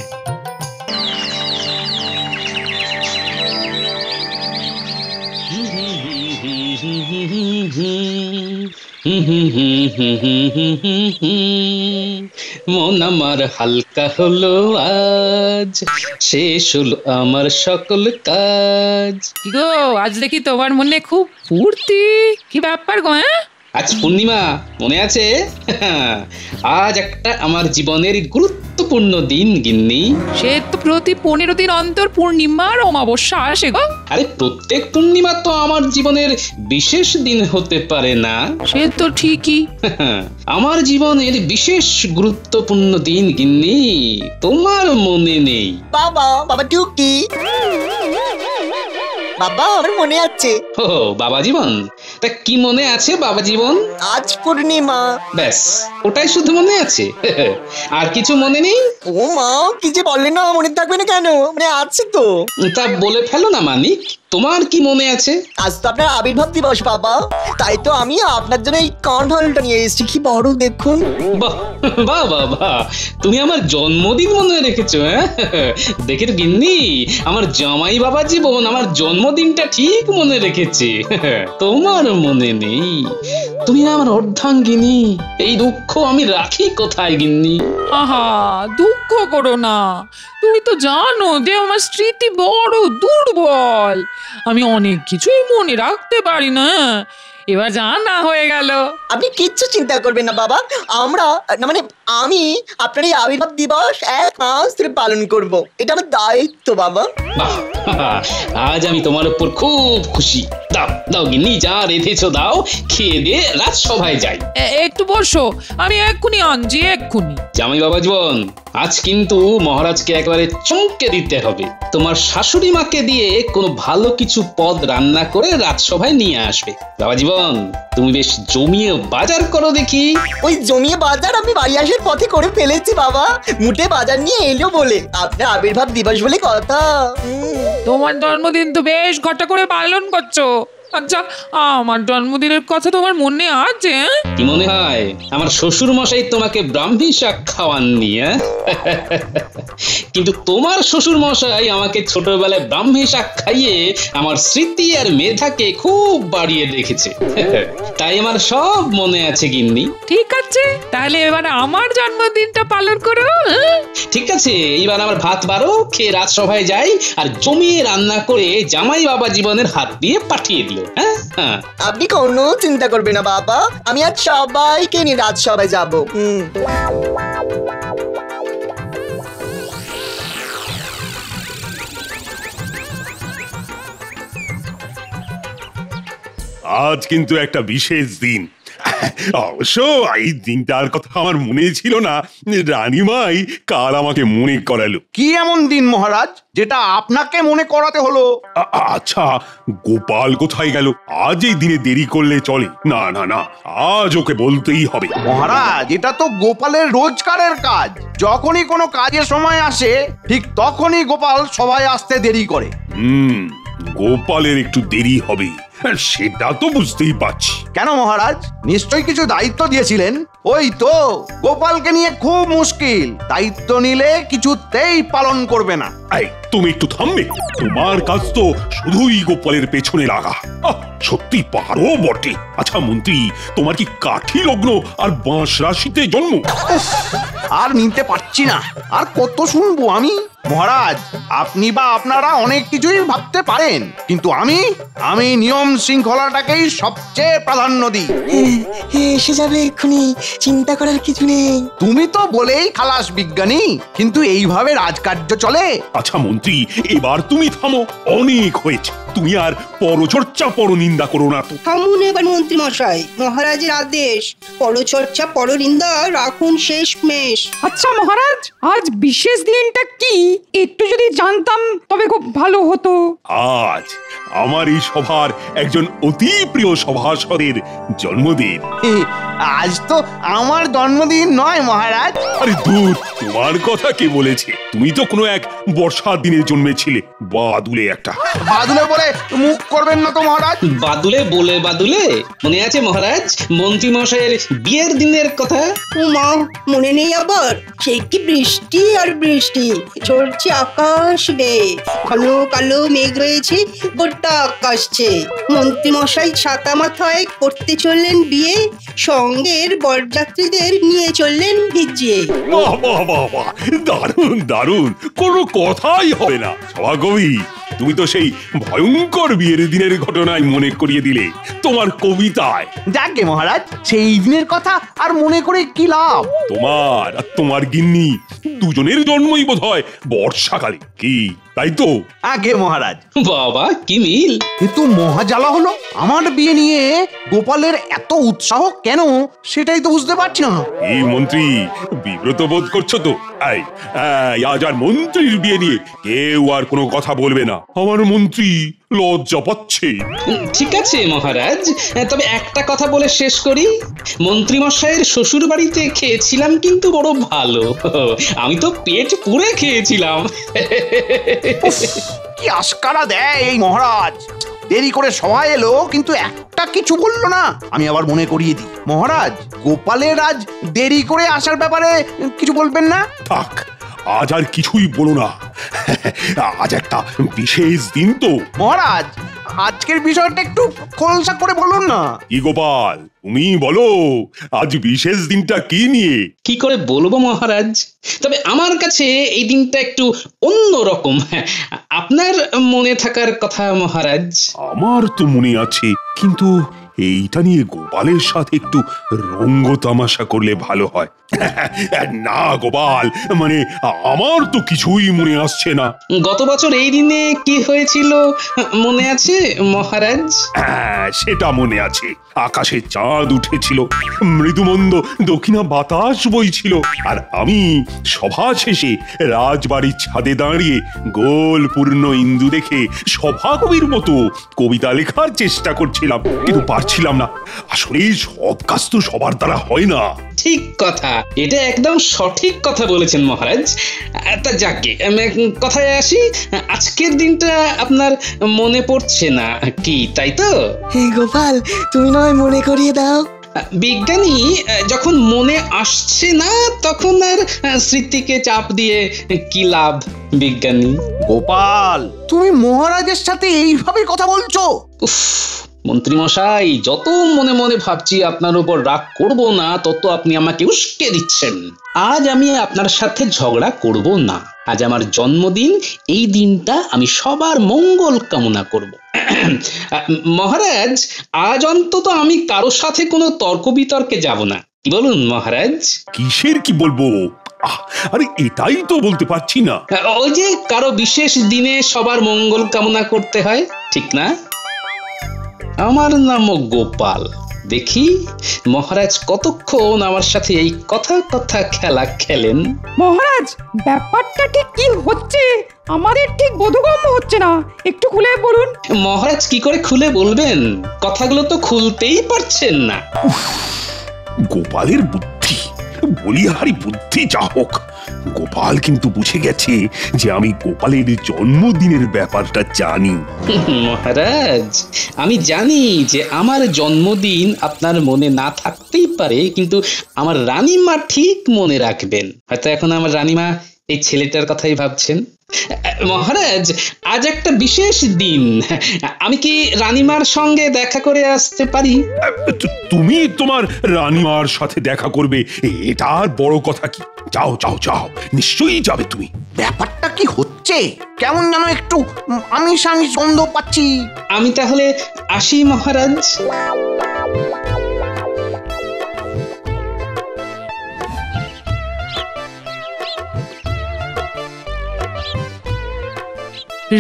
মন আমার হালকা হলো আজ, শেষ হলো আমার সকল কাজ। কি গো, আজ দেখি তোমার মনে খুব ফুর্তি, কি ব্যাপার গো? আজ পূর্ণিমা, মনে আছে? আজ একটা আমার জীবনের গুরুত্বপূর্ণ দিন গিন্নি। সে তো প্রতি 15 দিন অন্তর পূর্ণিমার অমাবস্যা আসে গো। আরে প্রত্যেক পূর্ণিমা তো আমার জীবনের বিশেষ দিন হতে পারে না। সে তো ঠিকই। আমার জীবনের বিশেষ গুরুত্বপূর্ণ দিন গিন্নি, তোমার মনে নেই? বাবা, বাবা টুকি, বাবা আমার মনে আছে। ও বাবা জীবন, তা কি মনে আছে বাবা জীবন? আজ পূর্ণিমা। ব্যাস, ওটাই শুধু মনে আছে, আর কিছু মনে নেই? ও মা, কি যে বললে না, মনে থাকবে না কেন? মানে আছে তো। তা বলে ফেলো না মানিক, তোমার কি মনে আছে? আজ তো আপনার আবির্ভাব দিবস বাবা, তাই তো আমি আপনার জন্য এই কাঁঠালটা নিয়ে এসেছি। কি বড় দেখুন। বাহ বাহ বাহ বাহ, তুমি আমার জন্মদিন মনে রেখেছো? হ্যাঁ, দেখে তো গিন্নি, আমার জামাই বাবা জীবন আমার জন্মদিনটা ঠিক মনে রেখেছে, তোমার মনে নেই। তুমি আমার অর্ধাঙ্গিনী, এই দুঃখ আমি রাখি কোথায় গিন্নি? আহা, দুঃখ করো না, তুমি তো জানো যে আমার স্মৃতি বড় দুর্বল, আমি অনেক কিছুই মনে রাখতে পারি না। এবার জানা হয়ে গেল। আপনি কিচ্ছু চিন্তা করবেন না বাবা, আমরা না মানে আমি আপনার এই আবির্ভাব দিবস 1 মাস ধরে পালন করব, এটা আমার দায়িত্ব বাবা। আজ আমি তোমার উপর খুব খুশি। দাও দাও গিন্নি, যা রেখেছো দাও, খেয়ে দিয়ে রাজসভায় যাই। একটু বসো, আমি এক্ষুনি আনছি, এক্ষুনি। জামাই বাবা জীবন, আজ কিন্তু মহারাজকে একেবারে চমকে দিতে হবে। তোমার শাশুড়ি মাকে দিয়ে কোনো ভালো কিছু পদ রান্না করে রাজসভায় নিয়ে আসবে। বাবা জীবন, তুমি বেশ জমিয়ে বাজার করো দেখি। ওই জমিয়ে বাজার আমি বাড়ি আসার পথে করে ফেলেছি বাবা, মুঠে বাজার নিয়ে এলো বলে। আপনার আবির্ভাব দিবস বলে কথা। তোমার জন্মদিন তো বেশ ঘটা করে পালন করছো। আচ্ছা, আমার জন্মদিনের কথা তোমার মনে আছে? কি মনে হয়, আমার শ্বশুর মশাই তোমাকে ব্রাহ্মী শাক খাওয়াননি? কিন্তু তোমার শ্বশুর মশাই আমাকে ছোটবেলায় ব্রাহ্মী শাক খাইয়ে আমার স্মৃতি আর মেধাকে খুব বাড়িয়ে রেখেছে, তাই আমার সব মনে আছে গিন্নি। ঠিক আছে, তাহলে এবার আমার জন্মদিনটা পালন করো। ঠিক আছে, এবার আমার ভাত বারো, খেয়ে রাজসভায় যাই, আর জমিয়ে রান্না করে জামাই বাবা জীবনের হাত দিয়ে পাঠিয়ে দিল। আপনি কোনো চিন্তা করবেন না বাবা, আমি আজ সবাইকে নিয়ে রাজসভায় যাব। আজ কিন্তু একটা বিশেষ দিন। অবশ্য এই দিনটার কথা আমার মনে ছিল না, রানীমাই কাল আমাকে মনে করালো। কি এমন দিন মহারাজ যেটা আপনাকে মনে করাতে হলো? আচ্ছা, গোপাল কোথায় গেল? আজ এই দিনে দেরি করলে চলে না। না না, আজ ওকে বলতেই হবে। মহারাজ, এটা তো গোপালের রোজকারের কাজ। যখনই কোনো কাজের সময় আসে ঠিক তখনই গোপাল সবাই আসতে দেরি করে। গোপালের একটু দেরি হবে, সেটা তো বুঝতেই পারছি। কেন মহারাজ, নিশ্চয়ই কিছু দায়িত্ব দিয়েছিলেন? ওই তো, গোপালকে নিয়ে খুব মুশকিল, দায়িত্ব নিলে কিছুতেই পালন করবে না। এই তুমি একটু থামবে? তোমার কাজ তো শুধুই গোপালের পেছনে লাগা। সত্যি পারো বটে। আচ্ছা মন্ত্রী, তোমার কি কাঠি লগ্ন আর বাঁশ রাশিতে জন্ম? আর নিতে পারছি না, আর কত শুনবো আমি? মহারাজ, আপনি বা আপনারা অনেক কিছুই ভাবতে পারেন, কিন্তু আমি নিয়ম শৃঙ্খলাটাকেই সবচেয়ে প্রাধান্য দিই। এসে যাবে এক্ষুনি, চিন্তা করার কিছু নেই। তুমি তো বলেই খালাস বিজ্ঞানী, কিন্তু এইভাবে রাজকার্য চলে? আচ্ছা মন্ত্রী, এবার তুমি থামো, অনেক হয়েছে। তুমি আর পরচর্চা পরনিন্দা করো না তো। থামুন এবার মন্ত্রী মশাই, মহারাজের আদেশ, পরচর্চা পরনিন্দা রাখুন শেষ মেশ। আচ্ছা মহারাজ, আজ বিশেষ দিনটা কি একটু যদি জানতাম তবে খুব ভালো হতো। আজ আমার এই সভার একজন অতি প্রিয় সভাসদের জন্মদিন। আজ তো আমার জন্মদিন নয় মহারাজ। আরে দূর, তোমার কথা কে বলেছে? তুমি তো কোনো এক বর্ষার দিনে জন্মেছিলে। বাদুলে একটা। বাদুলে বলে মুখ করবেন না তো মহারাজ। বাদুলে বলে বাদুলে? মনে আছে মহারাজ মন্ত্রী মশাইয়ের বিয়ের দিনের কথা? মা, মনে নেই আবার? সে কি বৃষ্টি আর বৃষ্টি, ঝরছে আকাশ বেয়ে, কালো কালো মেঘ রয়েছে গোটা আকাশছে। মন্ত্রী মশাই ছাতা মাথায় করতে চললেন বিয়ে, সঙ্গের বরযাত্রীদের নিয়ে চললেন ভিজিয়ে। বাহ বাহ বাহ বাহ, দারুণ দারুণ, কোনো কথাই হবে না। সভাকবি, তুমি তো সেই ভয়ঙ্কর বিয়ের দিনের ঘটনায় মনে করিয়ে দিলে তোমার কবিতায়। যাকে মহারাজ, সেই দিনের কথা আর মনে করে কি লাভ? তোমার আর তোমার গিন্নি দুজনের জন্মই বোধহয় বর্ষাকালে, কি তাই তো? আগে মহারাজ। বাবা কি মিল! কিন্তু মহাজালা হলো, আমার বিয়ে নিয়ে গোপালের এত উৎসাহ কেন সেটাই তো বুঝতে পারছি না। এই মন্ত্রী, বিব্রত বোধ করছো তো? আজ আর মন্ত্রীর বিয়ে নিয়ে কেউ আর কোনো কথা বলবে না। আমার মন্ত্রী লজ্জা পাচ্ছে। ঠিক আছে মহারাজ, তবে একটা কথা বলে শেষ করি। মন্ত্রী মশাইয়ের শ্বশুর বাড়িতে খেয়েছিলাম কিন্তু বড় ভালো, আমি তো পেট পুরে খেয়েছিলাম। কি আস্কারা দেয় এই মহারাজ! দেরি করে সভায় এলো কিন্তু একটা কিছু বললো না। আমি আবার মনে করিয়ে দিই, মহারাজ গোপালের আজ দেরি করে আসার ব্যাপারে কিছু বলবেন না? থাক, আজ আর কিছুই বলো না। আজ একটা বিশেষ দিন তো। মহারাজ, আজকের বিষয়টা একটু খোলসা করে বলুন না। কি গোপাল, তুমি বলো, আজ বিশেষ দিনটা কি নিয়ে? কি করে বলবো মহারাজ, তবে আমার কাছে এই দিনটা একটু অন্য রকম। আপনার মনে থাকার কথা মহারাজ। আমার তো মনে আছে, কিন্তু এইটা নিয়ে গোপালের সাথে একটু রঙ্গ তামাশা করলে ভালো হয়। না গোপাল, মানে আমার তো কিছুই মনে আসছে না। গত বছর এই দিনে কি হয়েছিল মনে আছে মহারাজ? হ্যাঁ, সেটা মনে আছে। আকাশে চাঁদ উঠেছিল, মৃদুমন্দ দক্ষিণা বাতাস বইছিল, আর আমি সভা শেষে রাজবাড়ির ছাদে দাঁড়িয়ে গোল পূর্ণ ইন্দু দেখে সভাকবির মতো কবিতা লেখার চেষ্টা করছিলাম, কিন্তু পারছিলাম না। আসলে সব কাজ তো সবার দ্বারা হয় না। ঠিক কথা, এটা একদম সঠিক কথা বলেছেন মহারাজ। তা যাকে কথায় আসি, আজকের দিনটা আপনার মনে পড়ছে না কি, তাই তো? গোপাল, তুমি নয় মনে করিয়ে দাও। বিজ্ঞানী, যখন মনে আসছে না তখন আর স্মৃতিকে চাপ দিয়ে কি লাভ বিজ্ঞানী? গোপাল, তুমি মহারাজের সাথে এইভাবে কথা বলছো? মন্ত্রী মশাই, যত মনে মনে ভাবছি আপনার উপর রাগ করব না, তত আপনি আমাকে উস্কে দিচ্ছেন। আজ আমি আপনার সাথে ঝগড়া করব না। আজ আমার জন্মদিন, এই দিনটা আমি সবার মঙ্গল কামনা করব। মহারাজ, আজ অন্তত আমি কারোর সাথে কোনো তর্ক বিতর্কে যাব না, কি বলুন মহারাজ? কিসের কি বলবো? আরে এটাই তো বলতে পারছি না। ওই যে কারো বিশেষ দিনে সবার মঙ্গল কামনা করতে হয়, ঠিক না? আমার নামও গোপাল। দেখি মহারাজ কতক্ষণ আমার সাথে এই কথা খেলা খেলেন। মহারাজ, ব্যাপারটা ঠিক কি হচ্ছে আমাদের ঠিক বোধগম্য হচ্ছে না, একটু খুলে বলুন। মহারাজ কি করে খুলে বলবেন? কথাগুলো তো খুলতেই পারছেন না। গোপালের বুদ্ধি, বলিহারি বুদ্ধি যা হোক, গোপাল কিন্তু বুঝে গেছে যে আমি গোপালের জন্মদিনের ব্যাপারটা জানি। মহারাজ, আমি জানি যে আমার জন্মদিন আপনার মনে না থাকতেই পারে, কিন্তু আমার রানীমা ঠিক মনে রাখবেন। হয়তো এখন আমার রানীমা এই ছেলেটার কথাই ভাবছেন। মহারাজ, আজ একটা বিশেষ দিন, আমি কি রানীমার সঙ্গে দেখা করে আসতে পারি? তুমি তোমার রানীমার সাথে দেখা করবে, এটা আর বড় কথা কি? যাও যাও যাও, নিশ্চয়ই যাবে তুমি। ব্যাপারটা কি হচ্ছে? কেমন যেন একটু আমি সন্দেহ পাচ্ছি। আমি তাহলে আসি মহারাজ।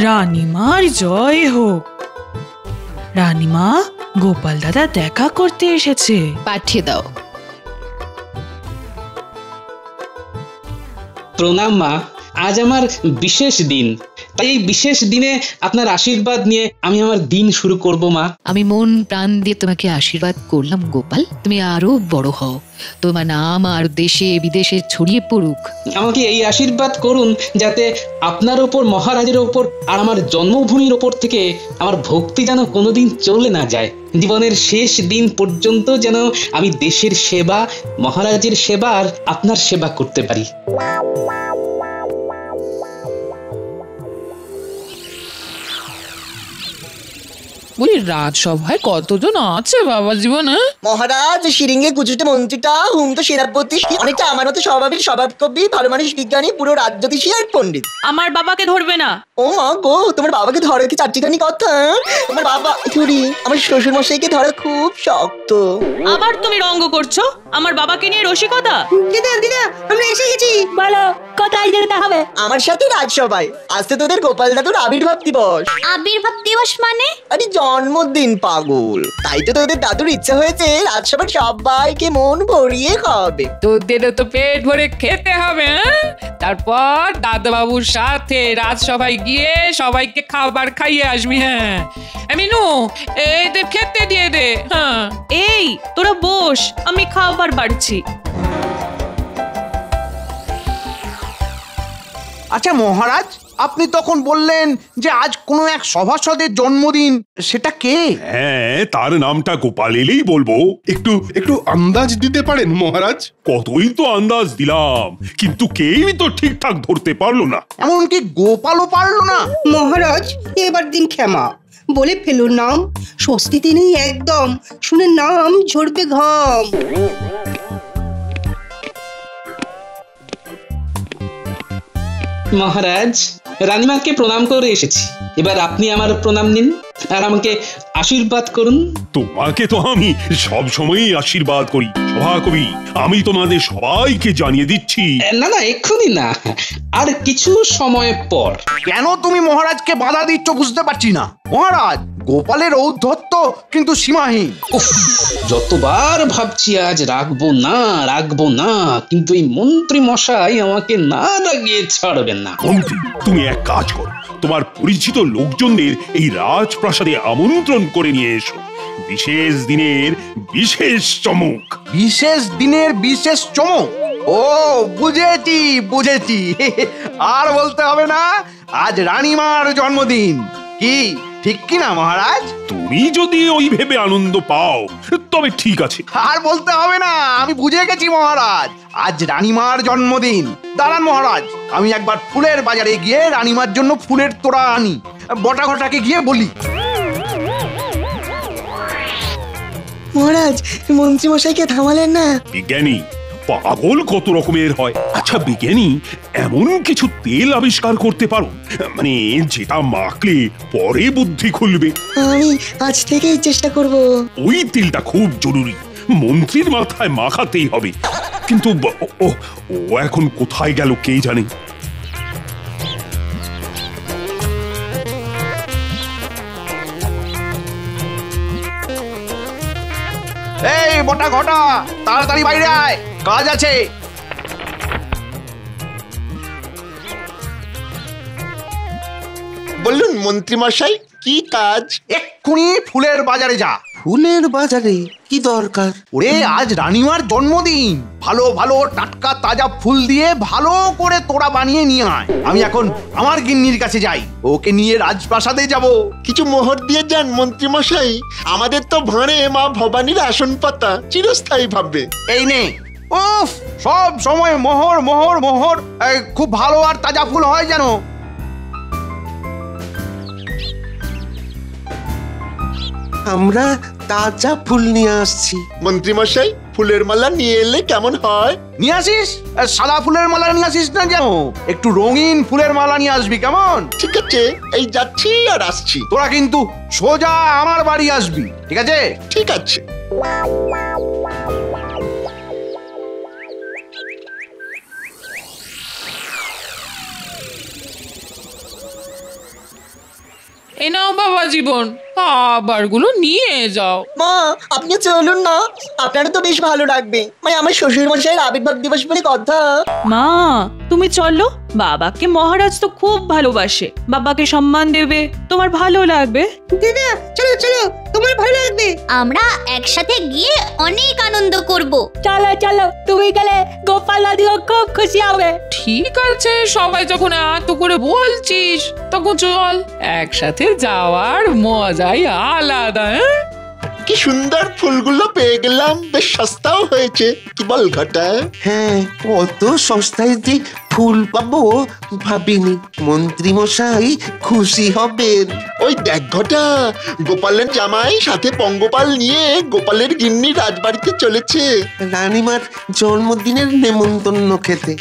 রানীমার জয় হোক। রানীমা, গোপাল দাদা দেখা করতে এসেছে। পাঠিয়ে দাও। প্রণাম মা, আজ আমার বিশেষ দিন, তাই এই বিশেষ দিনে আপনার আশীর্বাদ নিয়ে আমি আমার দিন শুরু করব মা। আমি মন প্রাণ দিয়ে তোমাকে আশীর্বাদ করলাম গোপাল, তুমি আরো বড় হও, তোমার নাম আর দেশে বিদেশে ছড়িয়ে পড়ুক। আমাকে এই আশীর্বাদ করুন যাতে আপনার ওপর, মহারাজের ওপর আর আমার জন্মভূমির ওপর থেকে আমার ভক্তি যেন কোনোদিন চলে না যায়। জীবনের শেষ দিন পর্যন্ত যেন আমি দেশের সেবা, মহারাজের সেবা আর আপনার সেবা করতে পারি। বলি, রাজসভায় কতজন আছে বাবা জীবনে? মহারাজ, শিরিঙ্গে কুচুটে মন্ত্রীটা, হুম তো সেনাপতি, অনেকটা আমার মতো স্বভাবের স্বভাব কবি, ভালো মানুষ, বিজ্ঞানী, পুরো রাজ্যতীষী আর পণ্ডিত। আমার বাবাকে ধরবে না? ও মা গো, তোমার বাবাকে ধরে কি চারটিখানি কথা? তোমার বাবা চুরি, আমার শ্বশুর মশাইকে ধরা খুব শক্ত। আবার তুমি রঙ্গ করছো আমার বাবাকে নিয়ে রসিকতা? দিদা দিদা, আমরা এসে গেছি। বলো কোথায় যেতে হবে? আমার সাথে রাজসভায়। আজকে তোদের গোপাল দাদুর আবির্ভাব দিবস। আবির্ভাব দিবস মানে? আরে জন্মদিন পাগল, তাই তো তোদের দাদুর ইচ্ছা হয়েছে রাজসভার সবাইকে মন ভরিয়ে খাওয়াবে। তোদেরও তো পেট ভরে খেতে হবে, তারপর দাদাবাবুর সাথে রাজসভায় গিয়ে সবাইকে খাবার খাইয়ে আসবি। হ্যাঁ মিনু, এদের খেতে দিয়ে দে। হ্যাঁ, এই তোরা বস, আমি খাবার বাড়ছি। আচ্ছা মহারাজ, আপনি তখন বললেন যে আজ কোনো এক সভাসদের জন্মদিন, সেটা কে? হ্যাঁ, তার নামটা গোপাল এলেই বলবো। একটু একটু আন্দাজ দিতে পারেন মহারাজ? কতই তো আন্দাজ দিলাম, কিন্তু কেউই তো ঠিকঠাক ধরতে পারলো না। এমনকি গোপালও পারলো না। মহারাজ, এবার দিন ক্ষমা, বলে ফেলুন নাম, স্বস্তিতে নেই একদম, শুনে নাম ঝরবে ঘাম। মহারাজ, রানীমাকে প্রণাম করে এসেছি, এবার আপনি আমার প্রণাম নিন আর আমাকে আশীর্বাদ করুন। তোমাকে তো আমি সব সময়ই আশীর্বাদ করি সভাকবি। আমি তোমাদের সবাইকে জানিয়ে দিচ্ছি। না না, এক্ষুনি না, আর কিছু সময় পর। কেন তুমি মহারাজকে বাধা দিচ্ছ বুঝতে পারছি না। মহারাজ, গোপালের ঔদ্ধত্য কিন্তু সীমাহীন। যতবার ভাবছি আজ রাখবো না, কিন্তু এই মন্ত্রী মশাই আমাকে না লাগিয়ে ছাড়বেন না। মন্ত্রী, তুমি এক কাজ করো, তোমার পরিচিত লোকজনদের এই রাজপ্রাসাদে আমন্ত্রণ করে নিয়ে এসো। বিশেষ দিনের বিশেষ চমক। বিশেষ দিনের বিশেষ চমক? ও বুঝেছি বুঝেছি, আর বলতে হবে না, আজ রানীমার জন্মদিন। কি ঠিক কি না মহারাজ? তুমি যদি ওই ভেবে আনন্দ পাও তবে ঠিক আছে। আর বলতে হবে না, আমি বুঝে গেছি মহারাজ, আজ রানীমার জন্মদিন। দাঁড়ান মহারাজ, আমি একবার ফুলের বাজারে গিয়ে রানীমার জন্য ফুলের তোড়া আনি। বটাঘটাকে গিয়ে বলি। মহারাজ, মন্ত্রী মশাইকে থামালেন না? বিজ্ঞানী পাগল কত রকমের হয়। আচ্ছা বিজ্ঞানী, এমন কিছু তেল আবিষ্কার করতে পারো মানে যেটা মাখলে পরে বুদ্ধি খুলবে? আমি আজ থেকেই চেষ্টা করব। ওই তেলটা খুব জরুরি, মন্ত্রীর মাথায় মাখাতেই হবে। কিন্তু ও এখন কোথায় গেল কে জানে। এই বটা ঘটা, তাড়াতাড়ি বাইরে আয়, কাজ আছে। বলুন মন্ত্রী মশাই, কি কাজ? এক্ষুনি ফুলের বাজারে যা। ফুলের বাজারে? কি দরকার? ওরে আজ রানীমার জন্মদিন, ভালো ভালো টাটকা তাজা ফুল দিয়ে ভালো করে তোড়া বানিয়ে নিয়ে আয়। আমি এখন আমার গিন্নির কাছে যাই, ওকে নিয়ে রাজপ্রাসাদে যাব। কিছু মোহর দিয়ে যান মন্ত্রী মশাই, আমাদের তো ভাঁড়ে মা ভবানীর আসন পাতা চিরস্থায়ী ভাববে। এই নে। উফ, সব সময় মোহর মোহর মোহর। খুব ভালো আর তাজা ফুল হয় যেন। আমরা তাজা ফুল নিয়ে আসছি। মন্ত্রী মশাই, ফুলের মালা নিয়ে এলে কেমন হয়? নিয়ে আসিস, সাদা ফুলের মালা নিয়ে আসিস না যেন, একটু রঙিন ফুলের মালা নিয়ে আসবি, কেমন? ঠিক আছে, এই যাচ্ছি আর আসছি। তোরা কিন্তু সোজা আমার বাড়ি আসবি, ঠিক আছে? ঠিক আছে। এ নাও বাবা জীবন, খাবারগুলো নিয়ে যাও। মা, আপনি চলুন না, আপনারা তো বেশ ভালো লাগবে। মানে আমার শ্বশুর মশাইয়ের আবির্ভাব দিবস বলে কথা। মা তুমি চলো, বাবাকে মহারাজ তো খুব ভালোবাসে, বাবাকে সম্মান দেবে, তোমার ভালো লাগবে। দিদা চলো চলো, তোমার ভালো লাগবে। আমরা একসাথে গিয়ে অনেক আনন্দ করব। চলো চলো, তুমি গেলে গোপাল দাদিও খুব খুশি হবে। ঠিক আছে, সবাই যখন এত করে বলছিস তখন চল, একসাথে যাওয়ার মজাই আলাদা। কি সুন্দর ফুলগুলো পেয়ে গেলাম, বেশ সস্তাও হয়েছে, কি বল ঘটা? হ্যাঁ, অত সস্তায় যে ফুল পাবো ভাবিনি। মন্ত্রী মশাই খুশি হবেন। ওই দেখ ঘটা, গোপালের জামাই সাথে পঙ্গপাল নিয়ে গোপালের গিন্নি রাজবাড়িতে চলেছে রানীমার জন্মদিনের নেমন্তন্ন খেতে।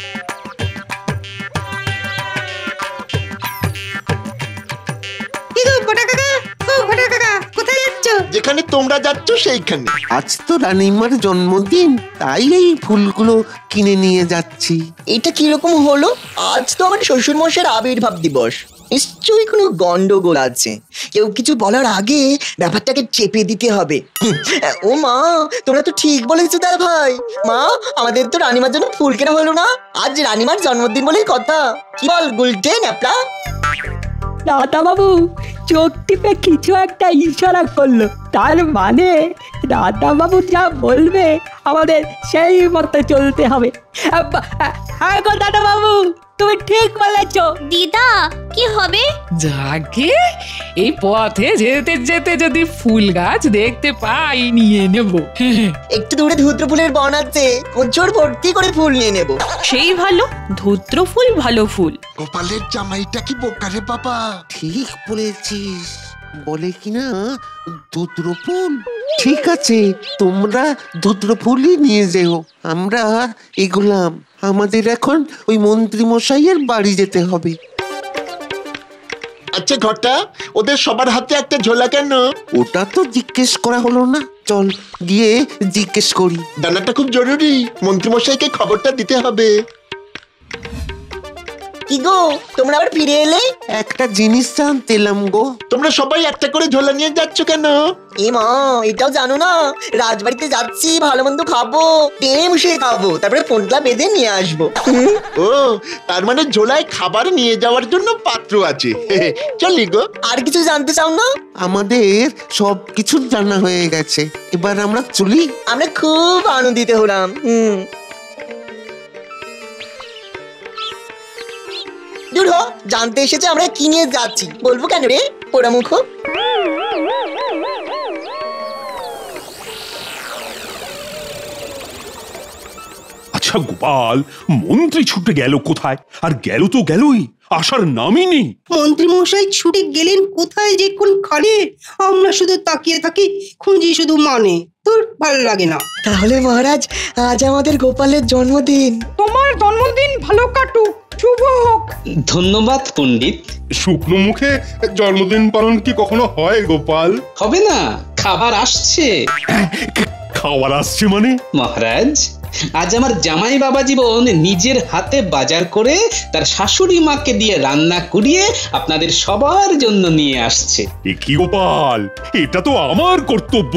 যেখানে তোমরা যাচ্ছ সেইখানে। আজ তো রানীমার জন্মদিন, তাই এই ফুলগুলো কিনে নিয়ে যাচ্ছি। এটা কিরকম হলো? আজ তো আমার শ্বশুর মশাইয়ের আবির্ভাব দিবস, নিশ্চয়ই কোনো গন্ডগোল আছে। কেউ কিছু বলার আগে ব্যাপারটাকে চেপে দিতে হবে। ও মা, তোমরা তো ঠিক বলেছো দাদা ভাই। মা, আমাদের তো রানীমার জন্য ফুল কেনা হলো না, আজ রানীমার জন্মদিন বলেই কথা। কি বল গুলটে ন্যাপলা? দাদা বাবু চোখ টিপে কিছু একটা ইশারা করলো, তার মানে দাদা বাবু যা বলবে আমাদের সেই মতো চলতে হবে। হ্যাঁ গো দাদা বাবু, তুমি ঠিক বলেছো। দিদা কি হবে? যাকে এই পথে যেতে যেতে যদি ফুল গাছ দেখতে পাই নিয়ে নেব। একটু দূরে ধুত্র ফুলের বন আছে, প্রচুর ভর্তি করে ফুল নিয়ে নেব। সেই ভালো, ধূত্র ফুল ভালো ফুল। গোপালের জামাইটা কি বোকারে বাবা? ঠিক বলেছিস, বলে কিনা ধূত্র ফুল। ঠিক আছে, তোমরা ধূত্র ফুলই নিয়ে যেও, আমরা এগুলাম। আমাদের এখন ওই মন্ত্রী মশাইয়ের বাড়ি যেতে হবে। আচ্ছা ঘটা, ওদের সবার হাতে একটা ঝোলা কেন? ওটা তো জিজ্ঞেস করা হলো না, চল গিয়ে জিজ্ঞেস করি। জানাটা খুব জরুরি, মন্ত্রী মশাইকে খবরটা দিতে হবে। কি গো, তোমরা আবার ফিরে এলে? একটা জিনিস জানতে এলাম গো। তোমরা সবাই একটা করে ঝোলা নিয়ে যাচ্ছ কেন? এ মা, এটাও জানো না? রাজবাড়িতে যাচ্ছি, ভালো মন্দ খাবো, টেনে বসে খাবো, তারপরে ফোনটা বেঁধে নিয়ে আসবো। ও, তার মানে ঝোলায় খাবার নিয়ে যাওয়ার জন্য পাত্র আছে। চলি গো। আর কিছু জানতে চাও না? আমাদের সব কিছু জানা হয়ে গেছে, এবার আমরা চলি। আমরা খুব আনন্দিত হলাম। দূর হ, জানতে এসেছে আমরা কি নিয়ে যাচ্ছি, বলবো কেন রে পোড়ামুখ? আচ্ছা গোপাল, মন্ত্রী ছুটে গেল কোথায়? আর গেল তো গেলই, আসার নামই নেই। মন্ত্রী মশাই ছুটে গেলেন কোথায় যে কোন খানে, আমরা শুধু তাকিয়ে থাকি, খুঁজি শুধু মানে, তোর ভালো লাগে না। তাহলে মহারাজ, আজ আমাদের গোপালের জন্মদিন। তোমার জন্মদিন ভালো কাটুক, শুভ হোক। ধন্যবাদ পণ্ডিত। শুকনো মুখে জন্মদিন পালন কি কখনো হয় গোপাল? হবে না, খাবার আসছে। খাবার আসছে মানে? মহারাজ, আজ আমার জামাই বাবা জীবন নিজের হাতে বাজার করে তার শাশুড়ি মাকে দিয়ে রান্না করিয়ে আপনাদের সবার জন্য নিয়ে আসছে। এ কি গোপাল, এটা তো আমার কর্তব্য।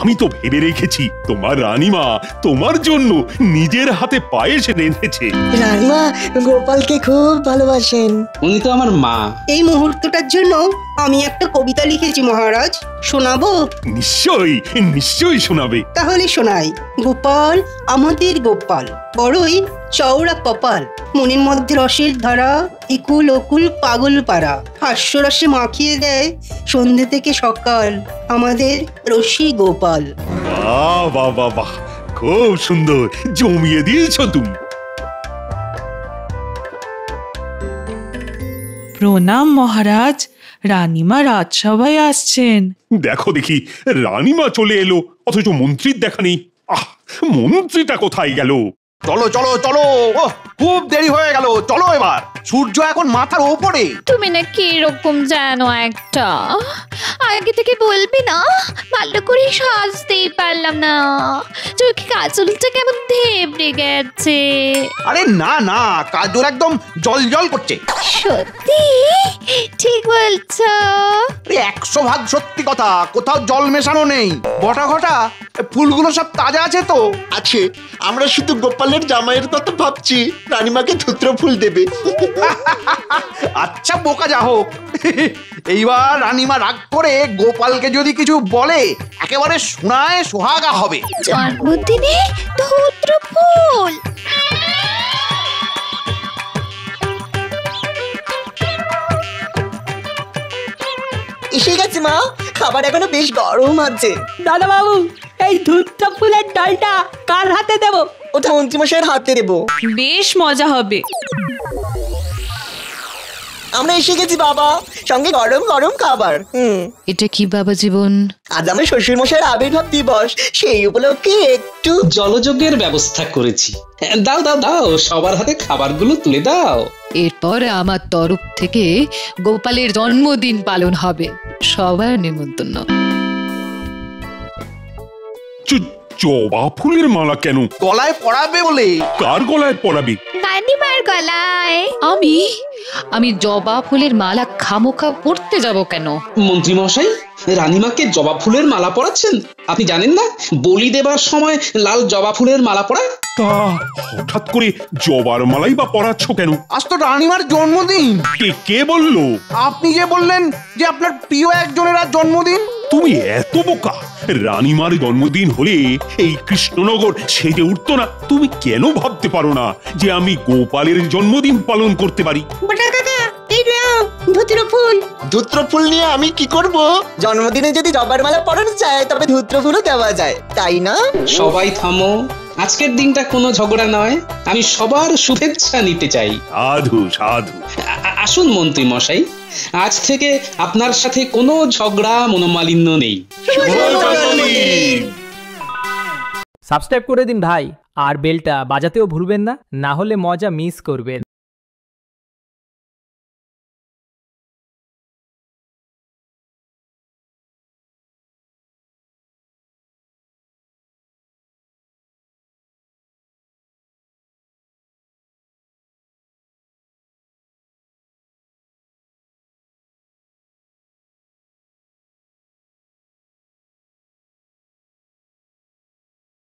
আমি তো ভেবে রেখেছি তোমার রানীমা তোমার জন্য নিজের হাতে পায়েস রেঁধেছে। রানীমা গোপালকে খুব ভালোবাসেন। উনি তো আমার মা। এই মুহূর্তটার জন্য আমি একটা কবিতা লিখেছি মহারাজ, শোনাবো? নিশ্চয়ই নিশ্চয়ই শোনাবে। তাহলে শোনাই। গোপাল আমাদের গোপাল, বড়ই চওড়া কপাল, মনের মধ্যে রসের ধারা, একুল ওকুল পাগল পাড়া, হাস্যরসে মাখিয়ে দেয় সন্ধে থেকে সকাল, আমাদের রসি গোপাল। বাহ বাহ বাহ বাহ, খুব সুন্দর, জমিয়ে দিয়েছ তুমি। প্রণাম মহারাজ, রানীমা রাজসভায় আসছেন। দেখো দেখি, রানীমা চলে এলো, অথচ মন্ত্রীর দেখা নেই। আহ, মন্ত্রীটা কোথায় গেল? চলো চলো চলো, ওহ, খুব দেরি হয়ে গেল, চলো এবার, সূর্য এখন মাথার ওপরে। তুমি না কি রকম জানো একটা, আগে থেকে বলবি না? ভালো করে সাজতেই পারলাম না, চোখে কাজলটা কেমন ধেবড়ে গেছে। আরে না না, কাজল একদম জল জল করছে। সত্যি? ঠিক বলছো? 100% সত্যি কথা, কোথাও জল মেশানো নেই। বটা ঘটা ফুলগুলো সব তাজা আছে তো? আছে, আমরা শুধু গোপালের জামাইয়ের কথা ভাবছি, রানীমাকে ধুত্র ফুল দেবে। আচ্ছা বোকা যা হোক, এইবার রানীমা রাগ করে গোপালকে যদি কিছু বলে একেবারে শোনায় সোহাগা হবে। জন্মদিনে ধুত্র ফুল? এসে গেছে মা, খাবার এখনো বেশ গরম আছে। দাদা বাবু, এই ধূত্র ফুলের ডালটা কার হাতে দেব? ওটা মন্ত্রীমশাইয়ের হাতে দেবো। বেশ মজা হবে। আমরা এসে গেছি বাবা, সঙ্গে গরম গরম খাবার। এটা কি বাবা জীবন? আজ আমার শ্বশুর মশাইয়ের আবির্ভাব দিবস, সেই উপলক্ষে একটু জলযোগের ব্যবস্থা করেছি। দাও দাও দাও, সবার হাতে খাবারগুলো তুলে দাও। এরপর আমার তরফ থেকে গোপালের জন্মদিন পালন হবে, সবার নিমন্ত্রণ। জবা ফুলের মালা কেন? গলায় পরাবে বলে। কার গলায় পরাবে? রানীমার গলায়। আমি জবা ফুলের মালা খামোখা পড়তে যাব কেন? মন্ত্রী মশাই, রানীমাকে জবা ফুলের মালা পরাচ্ছেন? আপনি জানেন না বলি দেবার সময় লাল জবা ফুলের মালা পরায়? তা হঠাৎ করে জবার মালাই বা পরাচ্ছ কেন? আজ তো রানীমার জন্মদিন। কে বললো? আপনি যে বললেন যে আপনার প্রিয় একজনের আজ জন্মদিন। তুমি এত বোকা! রানীমার জন্মদিন হলে এই কৃষ্ণনগর সেজে উঠতো না। তুমি কেন ভাবতে পারো না যে আমি গোপালের জন্মদিন পালন করতে পারি? বটা কাকা, এই নাও ধুত্র ফুল। ধূত্র ফুল নিয়ে আমি কি করব? জন্মদিনে যদি জবার মালা পরানো যায় তবে ধূত্র ফুলও দেওয়া যায়, তাই না? সবাই থামো, আজকের দিনটা কোনো ঝগড়া নয়, আমি সবার শুভেচ্ছা নিতে চাই। সাধু সাধু। আসুন মন্ত্রী মশাই, আজ থেকে আপনার সাথে কোনো ঝগড়া মনোমালিন্য নেই। সাবস্ক্রাইব করে দিন ভাই, আর বেলটা বাজাতেও ভুলবেন না, না হলে মজা মিস করবেন।